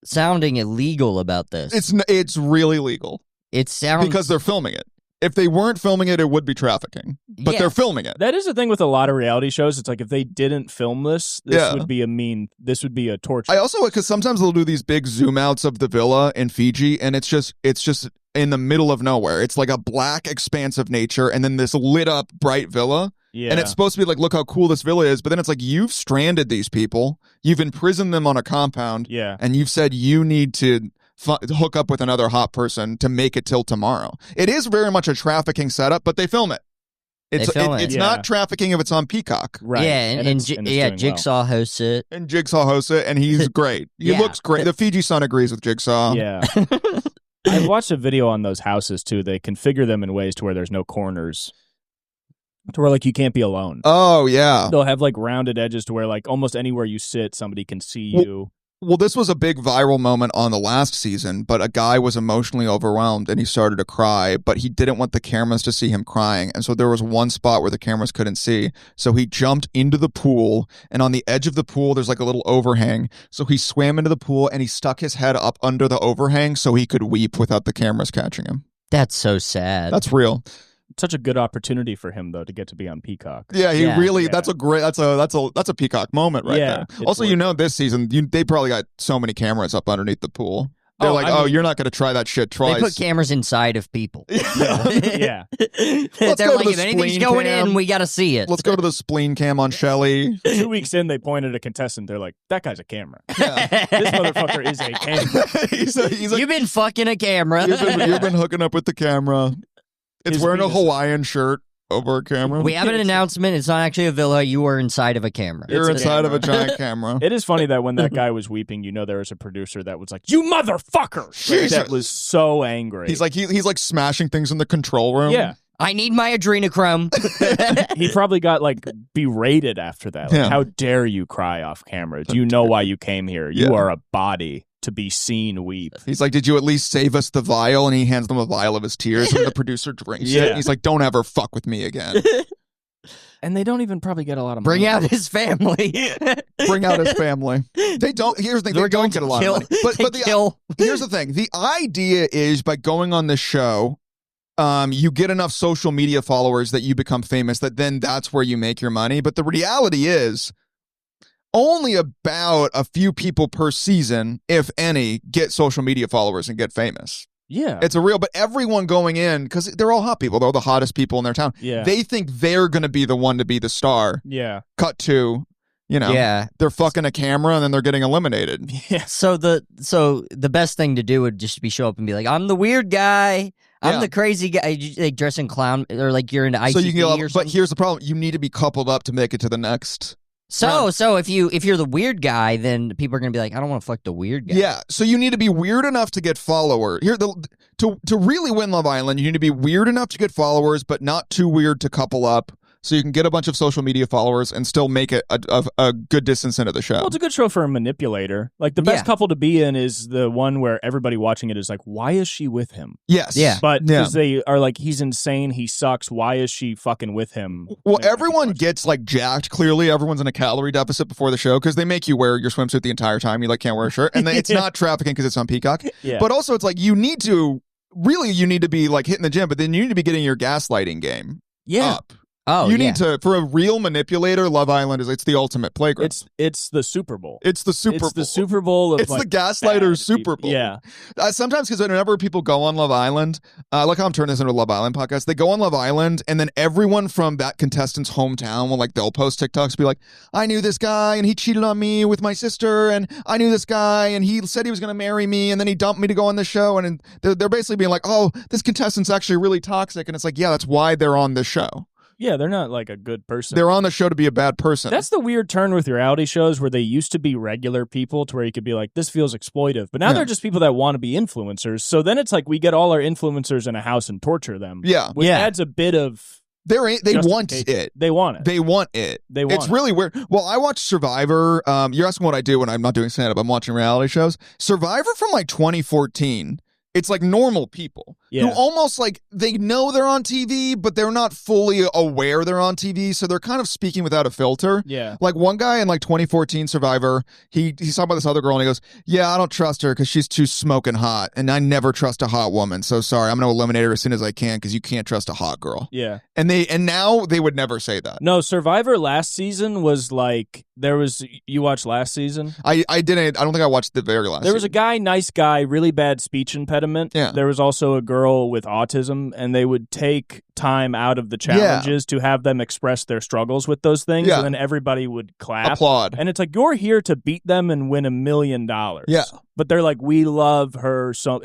sounding illegal about this. It's really legal. It sounds... Because they're filming it. If they weren't filming it, it would be trafficking. But they're filming it. That is the thing with a lot of reality shows. It's like if they didn't film this would be a torture. I also, because sometimes they'll do these big zoom outs of the villa in Fiji, and it's just in the middle of nowhere. It's like a black expanse of nature, and then this lit up bright villa. Yeah. And it's supposed to be like, look how cool this villa is. But then it's like, you've stranded these people. You've imprisoned them on a compound. Yeah. And you've said you need to hook up with another hot person to make it till tomorrow. It is very much a trafficking setup, but they film it. It's not trafficking if it's on Peacock. Right. Yeah, and Jigsaw hosts it. And Jigsaw hosts it, and he's great. He looks great. The Fiji Sun agrees with Jigsaw. Yeah. I've watched a video on those houses, too. They configure them in ways to where there's no corners. to where like you can't be alone. Oh yeah. They'll have like rounded edges to where like almost anywhere you sit, somebody can see you. Well, this was a big viral moment on the last season, but a guy was emotionally overwhelmed and he started to cry, but he didn't want the cameras to see him crying. And so there was one spot where the cameras couldn't see. So he jumped into the pool, and on the edge of the pool, there's like a little overhang. So he swam into the pool and he stuck his head up under the overhang so he could weep without the cameras catching him. That's so sad. That's real. Such a good opportunity for him though to get to be on Peacock. Yeah, that's a great that's a Peacock moment right there. Also, this season they probably got so many cameras up underneath the pool. They're you're not going to try that shit twice. They put cameras inside of people. Yeah. They're like, if anything's going in, we got to see it. Let's go to the spleen cam on Shelly. 2 weeks in, they pointed at a contestant. They're like, that guy's a camera. Yeah. This motherfucker is a camera. he's like, you've been fucking a camera. You've been hooking up with the camera. It's wearing a Hawaiian shirt over a camera. We have an announcement. It's not actually a villa. You are inside of a camera. You're inside of a giant camera. It is funny that when that guy was weeping, there was a producer that was like, "You motherfucker!" Like, that was so angry. He's like smashing things in the control room. Yeah. I need my adrenochrome. He probably got like berated after that. Like, how dare you cry off camera? Do you know why you came here? You are a body to be seen weep. He's like, did you at least save us the vial? And he hands them a vial of his tears, and the producer drinks it. And he's like, don't ever fuck with me again. And they don't even probably get a lot of money. Bring out his family. Bring out his family. They don't. Here's the thing. They don't get a lot of money. But here's the thing. The idea is by going on this show, you get enough social media followers that you become famous, that's where you make your money. But the reality is, only about a few people per season, if any, get social media followers and get famous. Yeah. It's but everyone going in, because they're all hot people, they're all the hottest people in their town. Yeah. They think they're going to be the one to be the star. Yeah. Cut to, they're fucking a camera and then they're getting eliminated. Yeah. So the best thing to do would just be show up and be like, I'm the weird guy. I'm the crazy guy. Like dressing clown, or like you're into ICP or something. But here's the problem. You need to be coupled up to make it to the next. So if you're the weird guy, then people are gonna be like, I don't want to fuck the weird guy. Yeah. So you need to be weird enough to get followers. To really win Love Island, you need to be weird enough to get followers, but not too weird to couple up. So you can get a bunch of social media followers and still make it a good distance into the show. Well, it's a good show for a manipulator. Like, the best couple to be in is the one where everybody watching it is like, why is she with him? Yes. Yeah. But because they are like, he's insane, he sucks, why is she fucking with him? Well, everyone gets like jacked. Clearly, everyone's in a calorie deficit before the show because they make you wear your swimsuit the entire time. You can't wear a shirt. And it's not trafficking because it's on Peacock. Yeah. But also, it's like you need to be like hitting the gym, but then you need to be getting your gaslighting game up. Oh, you need to, for a real manipulator, Love Island it's the ultimate playground. It's the Super Bowl. It's the Super Bowl. It's the Super Bowl of It's the gaslighter's Super Bowl. Yeah. Sometimes, because whenever people go on Love Island, like how I'm turning this into a Love Island podcast, they go on Love Island, and then everyone from that contestant's hometown will they'll post TikToks, be like, I knew this guy, and he cheated on me with my sister, and I knew this guy, and he said he was going to marry me, and then he dumped me to go on the show, and they're basically being like, oh, this contestant's actually really toxic, and it's like, yeah, that's why they're on this show. Yeah, they're not like a good person. They're on the show to be a bad person. That's the weird turn with reality shows where they used to be regular people to where you could be like, this feels exploitive. But now they're just people that want to be influencers. So then it's like we get all our influencers in a house and torture them. Yeah. Which adds a bit of... They want it. They want it. They want it. It's really weird. Well, I watch Survivor. You're asking what I do when I'm not doing stand-up. I'm watching reality shows. Survivor from 2014. It's like normal people who almost they know they're on TV, but they're not fully aware they're on TV. So they're kind of speaking without a filter. Yeah. Like one guy in 2014 Survivor, he's talking about this other girl and he goes, yeah, I don't trust her because she's too smoking hot. And I never trust a hot woman. So sorry, I'm going to eliminate her as soon as I can because you can't trust a hot girl. Yeah. And now they would never say that. No, Survivor last season was you watched last season? I didn't. I don't think I watched the very last There was a guy, nice guy, really bad speech impediment. Yeah. There was also a girl with autism, and they would take time out of the challenges to have them express their struggles with those things, and then everybody would clap. Applaud. And it's like, you're here to beat them and win $1 million. Yeah. But they're like, we love her so...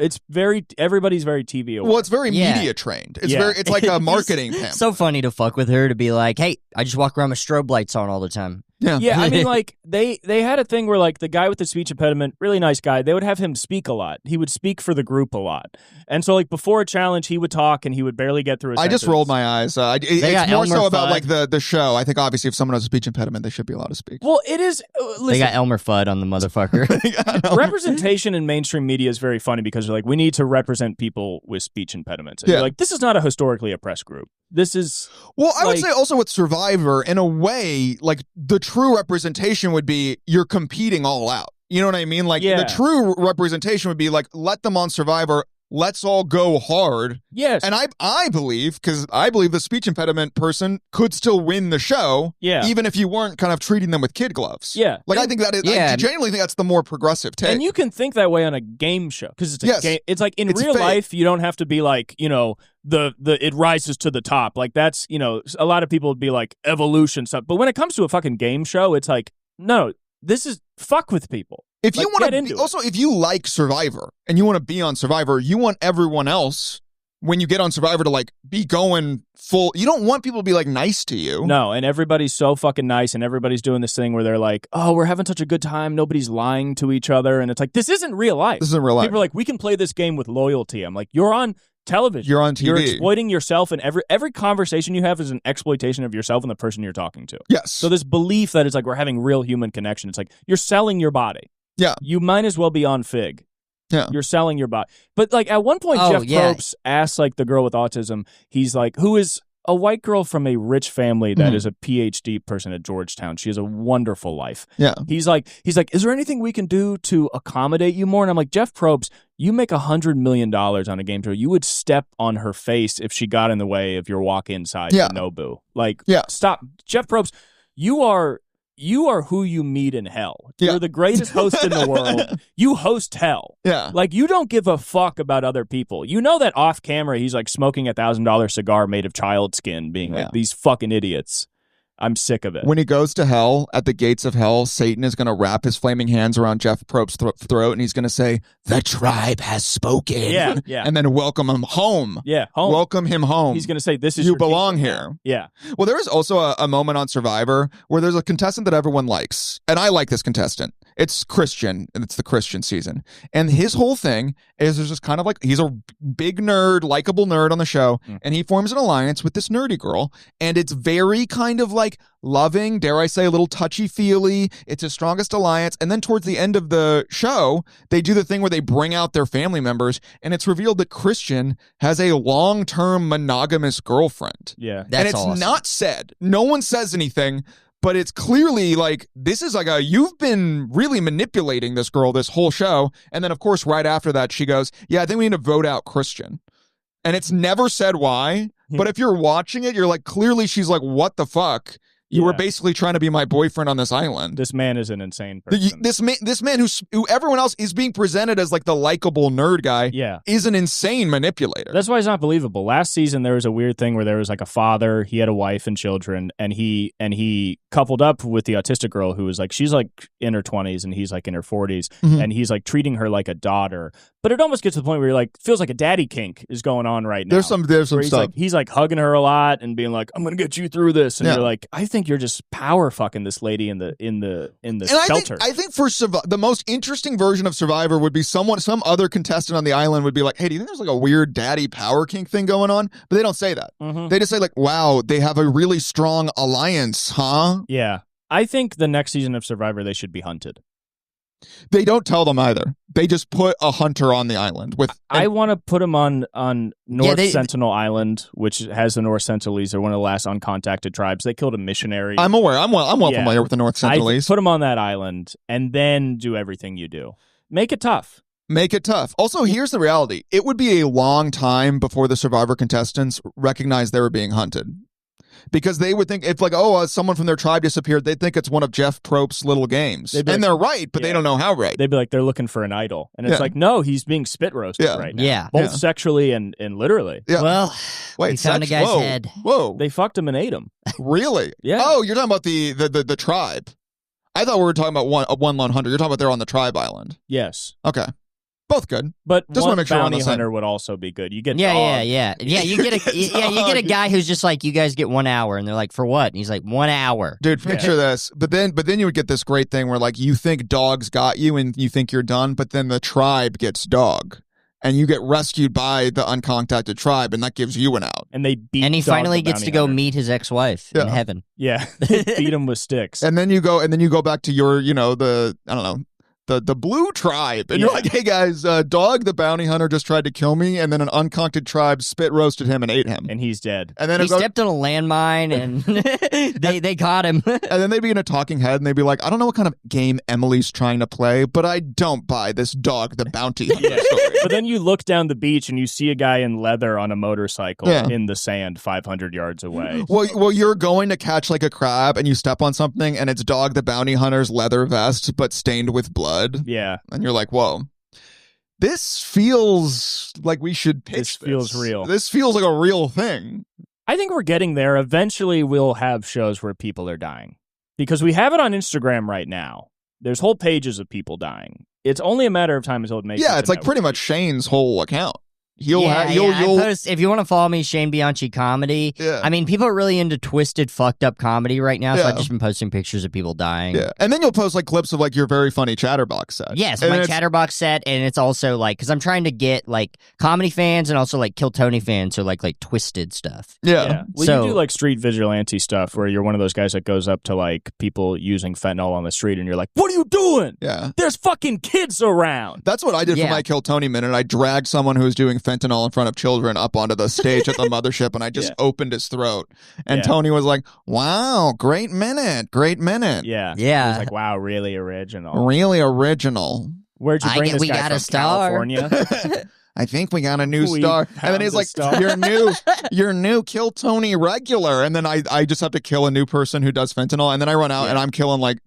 Everybody's very TV aware. Well, it's very media trained. It's like a marketing pamphlet. So funny to fuck with her to be like, hey, I just walk around with strobe lights on all the time. Yeah. Yeah, I mean, they had a thing where, the guy with the speech impediment, really nice guy, they would have him speak a lot. He would speak for the group a lot. And so, before a challenge, he would talk and he would barely get through a sentence. just rolled my eyes. It's more so about like the show. I think obviously if someone has a speech impediment, they should be allowed to speak. Well, it is. Listen, they got Elmer Fudd on the motherfucker. Representation in mainstream media is very funny because they're like, we need to represent people with speech impediments. And you're like, this is not a historically oppressed group. This is. Well, I would say also with Survivor, in a way, like the true representation would be you're competing all out. You know what I mean? Like the true representation would be like, let them on Survivor. Let's all go hard. Yes. And I believe, because I believe the speech impediment person could still win the show. Yeah. Even if you weren't kind of treating them with kid gloves. Yeah. Like, I think that is, I genuinely think that's the more progressive take. And you can think that way on a game show. Because it's a game. It's like in real life, you don't have to be like, you know, it rises to the top. Like that's, you know, a lot of people would be like evolution stuff. But when it comes to a fucking game show, it's like, no, this is fuck with people. If you want to, also, if you like Survivor and you want to be on Survivor, you want everyone else, when you get on Survivor, to like be going full. You don't want people to be like nice to you. No, and everybody's so fucking nice, and everybody's doing this thing where they're like, oh, we're having such a good time. Nobody's lying to each other. And it's like, this isn't real life. This isn't real life. People are like, we can play this game with loyalty. I'm like, you're on television. You're on TV. You're exploiting yourself, and every conversation you have is an exploitation of yourself and the person you're talking to. Yes. So this belief that it's like we're having real human connection, it's like you're selling your body. Yeah. You might as well be on Fig. Yeah. You're selling your body. But like at one point, Jeff Probst asked like the girl with autism, he's like, who is a white girl from a rich family that is a PhD person at Georgetown. She has a wonderful life. Yeah. He's like, is there anything we can do to accommodate you more? And I'm like, Jeff Probst, you make $100 million on a game show. You would step on her face if she got in the way of your walk inside to Nobu. Like, stop. Jeff Probst, you are who you meet in hell. You're the greatest host in the world. You host hell. Yeah. Like, you don't give a fuck about other people. You know that off camera, he's like smoking a $1,000 cigar made of child skin, being like, these fucking idiots. I'm sick of it. When he goes to hell, at the gates of hell, Satan is going to wrap his flaming hands around Jeff Probst's throat, and he's going to say, the tribe has spoken. Yeah, yeah. And then welcome him home. Yeah, home. Welcome him home. He's going to say, this is you belong here. Yeah. Well, there is also a moment on Survivor where there's a contestant that everyone likes. And I like this contestant. It's Christian, and it's the Christian season. And his whole thing is there's just kind of like, he's a big nerd, likable nerd on the show, and he forms an alliance with this nerdy girl. And it's very kind of like loving, dare I say, a little touchy-feely. It's his strongest alliance. And then towards the end of the show, they do the thing where they bring out their family members, and it's revealed that Christian has a long-term monogamous girlfriend. Yeah. And it's awesome. Not said. No one says anything. But it's clearly like, this is like you've been really manipulating this girl this whole show. And then, of course, right after that, she goes, yeah, I think we need to vote out Christian. And it's never said why. But if you're watching it, you're like, clearly she's like, what the fuck? You were basically trying to be my boyfriend on this island. This man is an insane person. This man who everyone else is being presented as like the likable nerd guy is an insane manipulator. That's why he's not believable. Last season, there was a weird thing where there was like a father, he had a wife and children, and he coupled up with the autistic girl who was like, she's like in her 20s and he's like in her 40s, and he's like treating her like a daughter. But it almost gets to the point where you're like, feels like a daddy kink is going on right now. There's some stuff. He's like hugging her a lot and being like, I'm gonna get you through this. And you're like, I think you're just power fucking this lady in the shelter. I think for the most interesting version of Survivor would be some other contestant on the island would be like, hey, do you think there's like a weird daddy power kink thing going on? But they don't say that. They just say like, wow, they have a really strong alliance, huh? Yeah. I think the next season of Survivor, they should be hunted. They don't tell them either. They just put a hunter on the island. I want to put them on North Sentinel Island, which has the North Sentinelese. They're one of the last uncontacted tribes. They killed a missionary. I'm aware. I'm well familiar with the North Sentinelese. Put them on that island and then do everything you do. Make it tough. Make it tough. Also, here's the reality. It would be a long time before the Survivor contestants recognized they were being hunted. Because they would think, if like, someone from their tribe disappeared, they'd think it's one of Jeff Probst's little games. And they're right, but they don't know how right. They'd be like, they're looking for an idol. And it's like, no, he's being spit roasted right now. Yeah. Both sexually and literally. Yeah. Well, we found a guy's head. Whoa. They fucked him and ate him. Really? Yeah. Oh, you're talking about the tribe. I thought we were talking about one lone hunter. You're talking about they're on the tribe island. Yes. Okay. Both good. But just one want to make sure bounty hunter would also be good. You get yeah. You get a guy who's just like, you guys get 1 hour, and they're like, for what? And he's like, 1 hour. Dude, picture this. But then you would get this great thing where like you think dogs got you and you think you're done, but then the tribe gets dog. and you get rescued by the uncontacted tribe, and that gives you an out. And they beat and he Dog finally the gets to Bounty go Hunter. meet his ex-wife in heaven. Yeah, they beat him with sticks. And then you go back to your, the blue tribe, and you're like, hey guys, Dog the Bounty Hunter just tried to kill me, and then an uncontacted tribe spit roasted him and ate him, and he's dead. And then he stepped on a landmine, and they caught him. And then they'd be in a talking head, and they'd be like, I don't know what kind of game Emily's trying to play, but I don't buy this Dog the Bounty Hunter story. But then you look down the beach and you see a guy in leather on a motorcycle in the sand 500 yards away. Well, you're going to catch like a crab, and you step on something, and it's Dog the Bounty Hunter's leather vest, but stained with blood. Yeah. And you're like, whoa. This feels like we should pitch this. Feels real. This feels like a real thing. I think we're getting there. Eventually, we'll have shows where people are dying. Because we have it on Instagram right now. There's whole pages of people dying. It's only a matter of time until it makes it. Yeah, it's like pretty much Shane's whole account. You'll post, if you want to follow me, Shane Bianchi Comedy. Yeah. I mean, people are really into twisted, fucked up comedy right now, so I've just been posting pictures of people dying. Yeah. And then you'll post like clips of like your very funny Chatterbox set. Yes, my Chatterbox set, and it's also like, because I'm trying to get like comedy fans and also like Kill Tony fans, so like twisted stuff. Yeah. Well, you do like street vigilante stuff where you're one of those guys that goes up to like people using fentanyl on the street and you're like, what are you doing? Yeah. There's fucking kids around. That's what I did for my Kill Tony minute. I dragged someone who was doing fentanyl in front of children up onto the stage at the mothership, and I just opened his throat. And Tony was like, wow, great minute. Yeah. Yeah. He was like, wow, really original. Really original. Where'd you bring this we guy got from? a star. California? I think we got a new star. And then he's like, your new Kill Tony regular. And then I just have to kill a new person who does fentanyl. And then I run out and I'm killing like,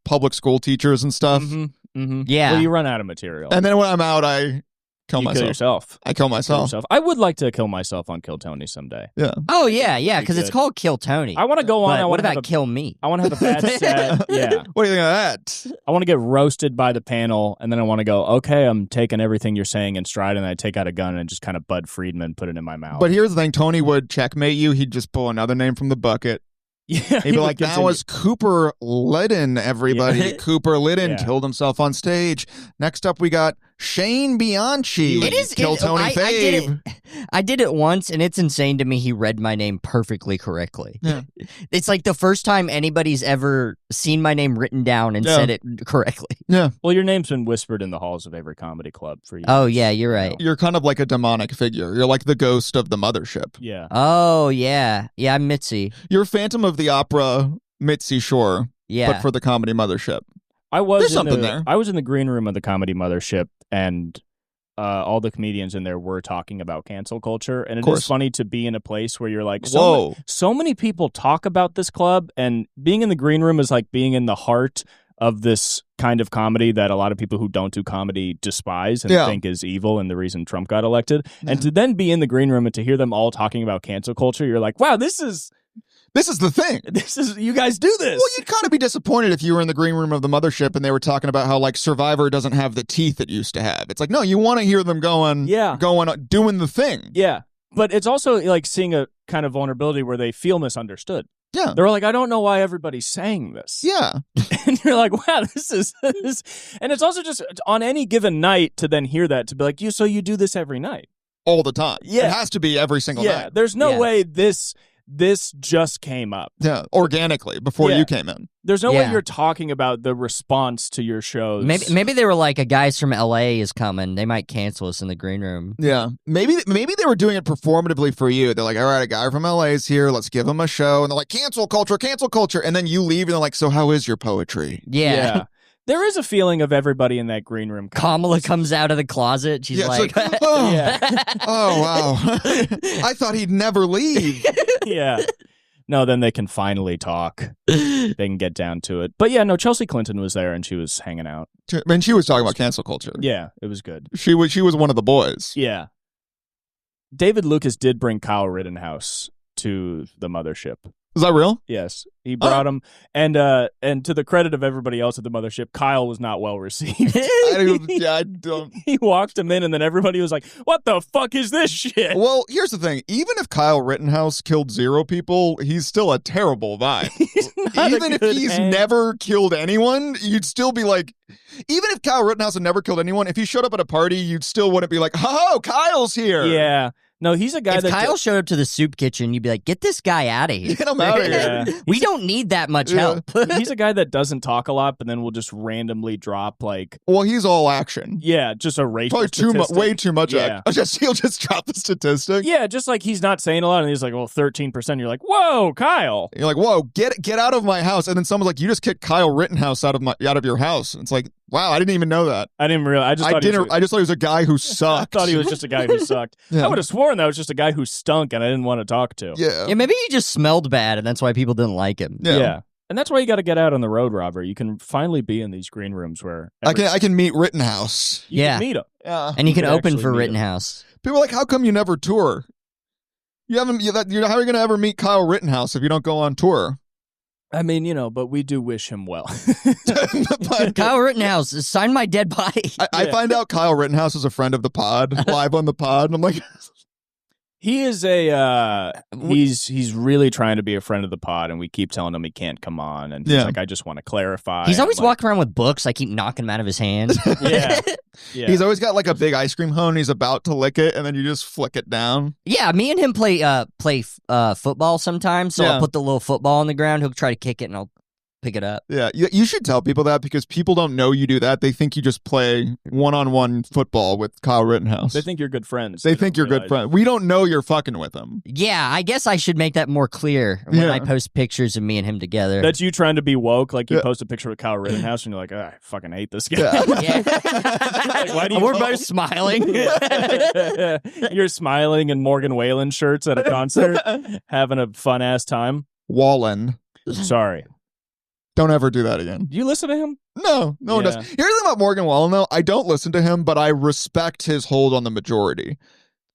public school teachers and stuff. Mm-hmm. Mm-hmm. Yeah. Well, you run out of material. And then when I'm out, I kill myself. Kill yourself. I kill myself. I would like to kill myself on Kill Tony someday. Yeah. Oh, yeah, because it's called Kill Tony. I want to go on. What about Kill Me? I want to have a bad set. Yeah. What do you think of that? I want to get roasted by the panel, and then I want to go, okay, I'm taking everything you're saying in stride, and I take out a gun and just kind of Bud Friedman, put it in my mouth. But here's the thing. Tony would checkmate you. He'd just pull another name from the bucket. Yeah, he'd be like, that was Cooper Liddon, everybody. Yeah. Cooper Liddon killed himself on stage. Next up, we got Shane Bianchi. Kill Tony fave. I did it once, and it's insane to me he read my name perfectly correctly. Yeah. It's like the first time anybody's ever seen my name written down and said it correctly. Yeah. Well, your name's been whispered in the halls of every comedy club for years. Oh, yeah, you're right. You're kind of like a demonic figure. You're like the ghost of the mothership. Yeah. Oh, yeah. Yeah, I'm Mitzi. You're Phantom of the Opera, Mitzi Shore. Yeah. But for the comedy mothership. There's something there. I was in the green room of the comedy mothership, and all the comedians in there were talking about cancel culture. And it is funny to be in a place where you're like, so many people talk about this club, and being in the green room is like being in the heart of this kind of comedy that a lot of people who don't do comedy despise and think is evil and the reason Trump got elected. Yeah. And to then be in the green room and to hear them all talking about cancel culture, you're like, wow, this is the thing. You guys do this. Well, you'd kind of be disappointed if you were in the green room of the mothership and they were talking about how like Survivor doesn't have the teeth it used to have. It's like, no, you want to hear them doing the thing. Yeah. But it's also like seeing a kind of vulnerability where they feel misunderstood. Yeah. They're like, I don't know why everybody's saying this. Yeah. And you're like, wow, this is. And it's also just on any given night to then hear that, to be like, so you do this every night. All the time. Yeah. It has to be every single night. There's no way this just came up. Yeah, organically before you came in. There's no way you're talking about the response to your shows. Maybe they were like, a guy's from LA is coming. They might cancel us in the green room. Yeah. Maybe they were doing it performatively for you. They're like, all right, a guy from LA is here. Let's give him a show. And they're like, cancel culture. And then you leave and they're like, so how is your poetry? Yeah. There is a feeling of everybody in that green room. Kamala comes out of the closet. She's like, oh, wow. I thought he'd never leave. Yeah. No, then they can finally talk. They can get down to it. But yeah, no, Chelsea Clinton was there and she was hanging out. And she was talking about cancel culture. Yeah, it was good. She was one of the boys. Yeah. David Lucas did bring Kyle Rittenhouse to the mothership. Is that real? Yes, he brought him, and to the credit of everybody else at the mothership, Kyle was not well received. I don't. He walked him in, and then everybody was like, "What the fuck is this shit?" Well, here's the thing: even if Kyle Rittenhouse killed 0 people, he's still a terrible vibe. Even if he's never killed anyone, you'd still be like, even if Kyle Rittenhouse had never killed anyone, if he showed up at a party, you'd still wouldn't be like, "Oh, Kyle's here." Yeah. No, he's a guy if Kyle showed up to the soup kitchen, you'd be like, get this guy out of here. Get him out of here. Yeah. We don't need that much help. He's a guy that doesn't talk a lot, but then will just randomly drop like... Well, he's all action. Yeah, just a racial Probably way too much action. He'll just drop the statistic. Yeah, just like he's not saying a lot, and he's like, well, 13%. You're like, whoa, Kyle. You're like, whoa, get out of my house. And then someone's like, you just kicked Kyle Rittenhouse out of your house. And it's like, wow, I didn't even know that. I didn't realize. I just thought he was a guy who sucked. I thought he was just a guy who sucked. Yeah. I would have sworn that was just a guy who stunk and I didn't want to talk to. Yeah. Maybe he just smelled bad and that's why people didn't like him. Yeah. And that's why you got to get out on the road, Robert. You can finally be in these green rooms where I can meet Rittenhouse. You can meet him. Yeah. And you can open for Rittenhouse. People are like, how come you never tour? How are you going to ever meet Kyle Rittenhouse if you don't go on tour? I mean, but we do wish him well. Kyle Rittenhouse, sign my dead body. I find out Kyle Rittenhouse is a friend of the pod, live on the pod, and I'm like... He is he's really trying to be a friend of the pod, and we keep telling him he can't come on, and he's like, I just want to clarify. He's always walking around with books. I keep knocking him out of his hand. Yeah. He's always got like a big ice cream cone. He's about to lick it, and then you just flick it down. Yeah, me and him play football sometimes, so I'll put the little football on the ground. He'll try to kick it, and I'll pick it up. Yeah, you should tell people that because people don't know you do that. They think you just play one-on-one football with Kyle Rittenhouse. They think you're good friends. They think you're good friends. We don't know you're fucking with him. Yeah, I guess I should make that more clear when I post pictures of me and him together. That's you trying to be woke. Like you post a picture with Kyle Rittenhouse and you're like, I fucking hate this guy. Yeah. Like, why do you We're both smiling. You're smiling in Morgan Wallen shirts at a concert, having a fun-ass time. Wallen. Sorry. Don't ever do that again. Do you listen to him? No one does. Here's the thing about Morgan Wallen, though. I don't listen to him, but I respect his hold on the majority.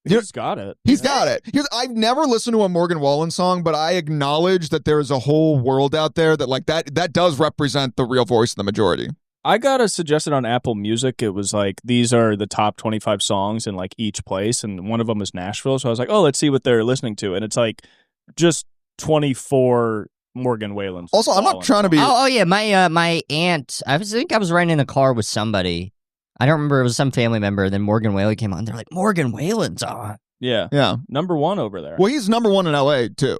He's got it. He's got it. I've never listened to a Morgan Wallen song, but I acknowledge that there is a whole world out there that like that does represent the real voice of the majority. I got a suggestion on Apple Music. It was like, these are the top 25 songs in like each place, and one of them is Nashville. So I was like, oh, let's see what they're listening to. And it's like just 24 Morgan Wallen. Also, I'm not trying to be... Oh yeah, my aunt, I think I was riding in a car with somebody. I don't remember, it was some family member, then Morgan Wallen came on. They're like, Morgan Wallen's on. Yeah. Number one over there. Well, he's number one in LA, too.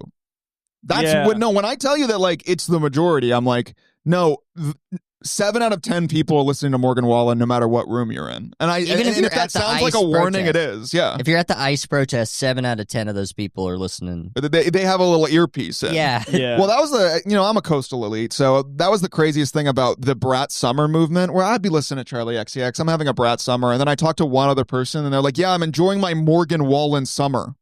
That's when I tell you that, like, it's the majority, I'm like, no... 7 out of 10 people are listening to Morgan Wallen no matter what room you're in. And if that sounds like a warning, it is. Yeah. If you're at the ICE protest, 7 out of 10 of those people are listening. They have a little earpiece in. Yeah. Well, that was I'm a coastal elite, so that was the craziest thing about the Brat Summer movement, where I'd be listening to Charlie XCX. I'm having a Brat Summer, and then I talked to one other person, and they're like, yeah, I'm enjoying my Morgan Wallen summer.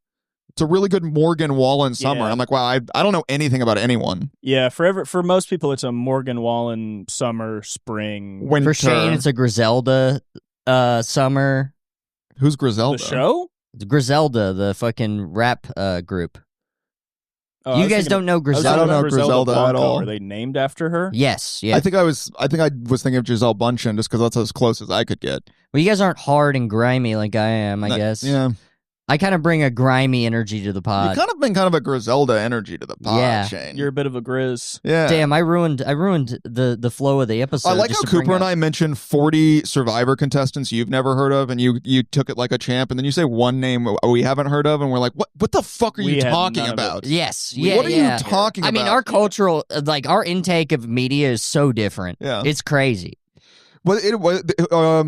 It's a really good Morgan Wallen summer. I'm like, wow, I don't know anything about anyone. Yeah, for most people, it's a Morgan Wallen summer, spring, winter. For Shane, it's a Griselda summer. Who's Griselda? The show? Griselda, the fucking rap group. Oh, you guys don't know Griselda? I don't know Griselda at all. Are they named after her? Yes. Yeah. I think I was thinking of Giselle Bundchen just because that's as close as I could get. Well, you guys aren't hard and grimy like I am, I guess. Yeah. I kind of bring a grimy energy to the pod. You been kind of a Griselda energy to the pod, Shane. You're a bit of a Grizz. Yeah. Damn, I ruined the flow of the episode. I like how Cooper and I mentioned 40 Survivor contestants you've never heard of, and you took it like a champ, and then you say one name we haven't heard of, and we're like, what the fuck are you talking about? Yes. What are you talking about? I mean, our cultural, our intake of media is so different. Yeah. It's crazy. Well,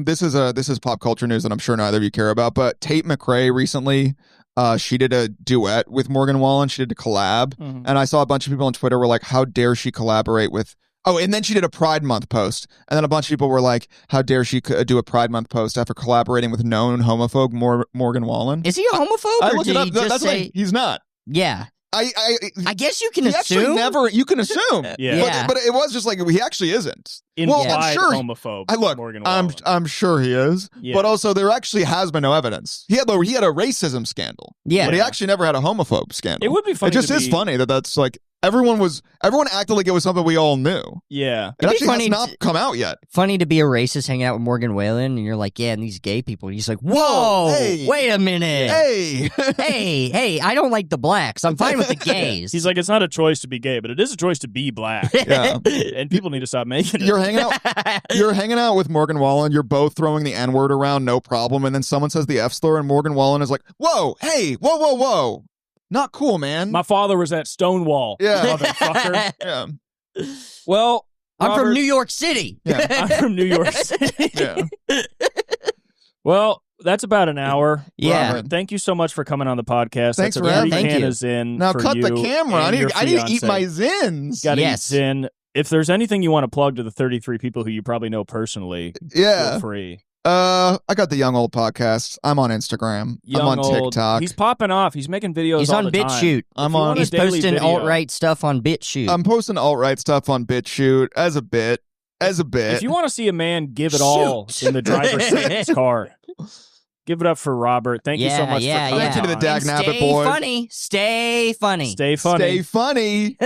this is pop culture news that I'm sure neither of you care about, but Tate McRae recently, she did a duet with Morgan Wallen. She did a collab, and I saw a bunch of people on Twitter were like, how dare she collaborate with... Oh, and then she did a Pride Month post, and then a bunch of people were like, how dare she do a Pride Month post after collaborating with known homophobe Morgan Wallen? Is he a homophobe? I looked it up. That's say... He's not. Yeah. I guess you can assume. You can assume. Yeah. But it was just like, he actually isn't. I'm sure homophobe. Morgan Wallen. I'm sure he is. Yeah. But also, there actually has been no evidence. He had a racism scandal. Yeah. But he actually never had a homophobe scandal. It would be funny. It just is funny that's like, Everyone acted like it was something we all knew. Yeah. It actually has not come out yet. Funny to be a racist hanging out with Morgan Wallen, and you're like, yeah, and these gay people. And he's like, whoa, hey, wait a minute. Hey. hey, I don't like the blacks. I'm fine with the gays. He's like, it's not a choice to be gay, but it is a choice to be black. Yeah. And people need to stop making it. You're hanging out with Morgan Wallen. You're both throwing the N-word around, no problem. And then someone says the F slur, and Morgan Wallen is like, whoa, hey, whoa. Not cool, man. My father was at Stonewall. Yeah. Motherfucker. Yeah. Well, I'm Robert, from New York City. Yeah. I'm from New York City. Yeah. Well, that's about an hour. Yeah. Robert, thank you so much for coming on the podcast. Thanks that's for having me. Thank you. in Now for cut the you camera. I and need your to eat fiancé. my zins. Gotta Yes. eat Zin. If there's anything you want to plug to the 33 people who you probably know personally, Yeah. feel free. I got the Young Old podcast. I'm on Instagram. I'm on TikTok. He's popping off. He's making videos. He's all on the time. BitChute. He's daily posting video- alt-right stuff on BitChute. I'm posting alt-right stuff on BitChute as a bit. If you want to see a man give it all in the driver's seat of his car, give it up for Robert. Thank you so much for coming Thank you to the on. Dagnabbit Stay boys. funny. Stay funny. Stay funny. Stay funny.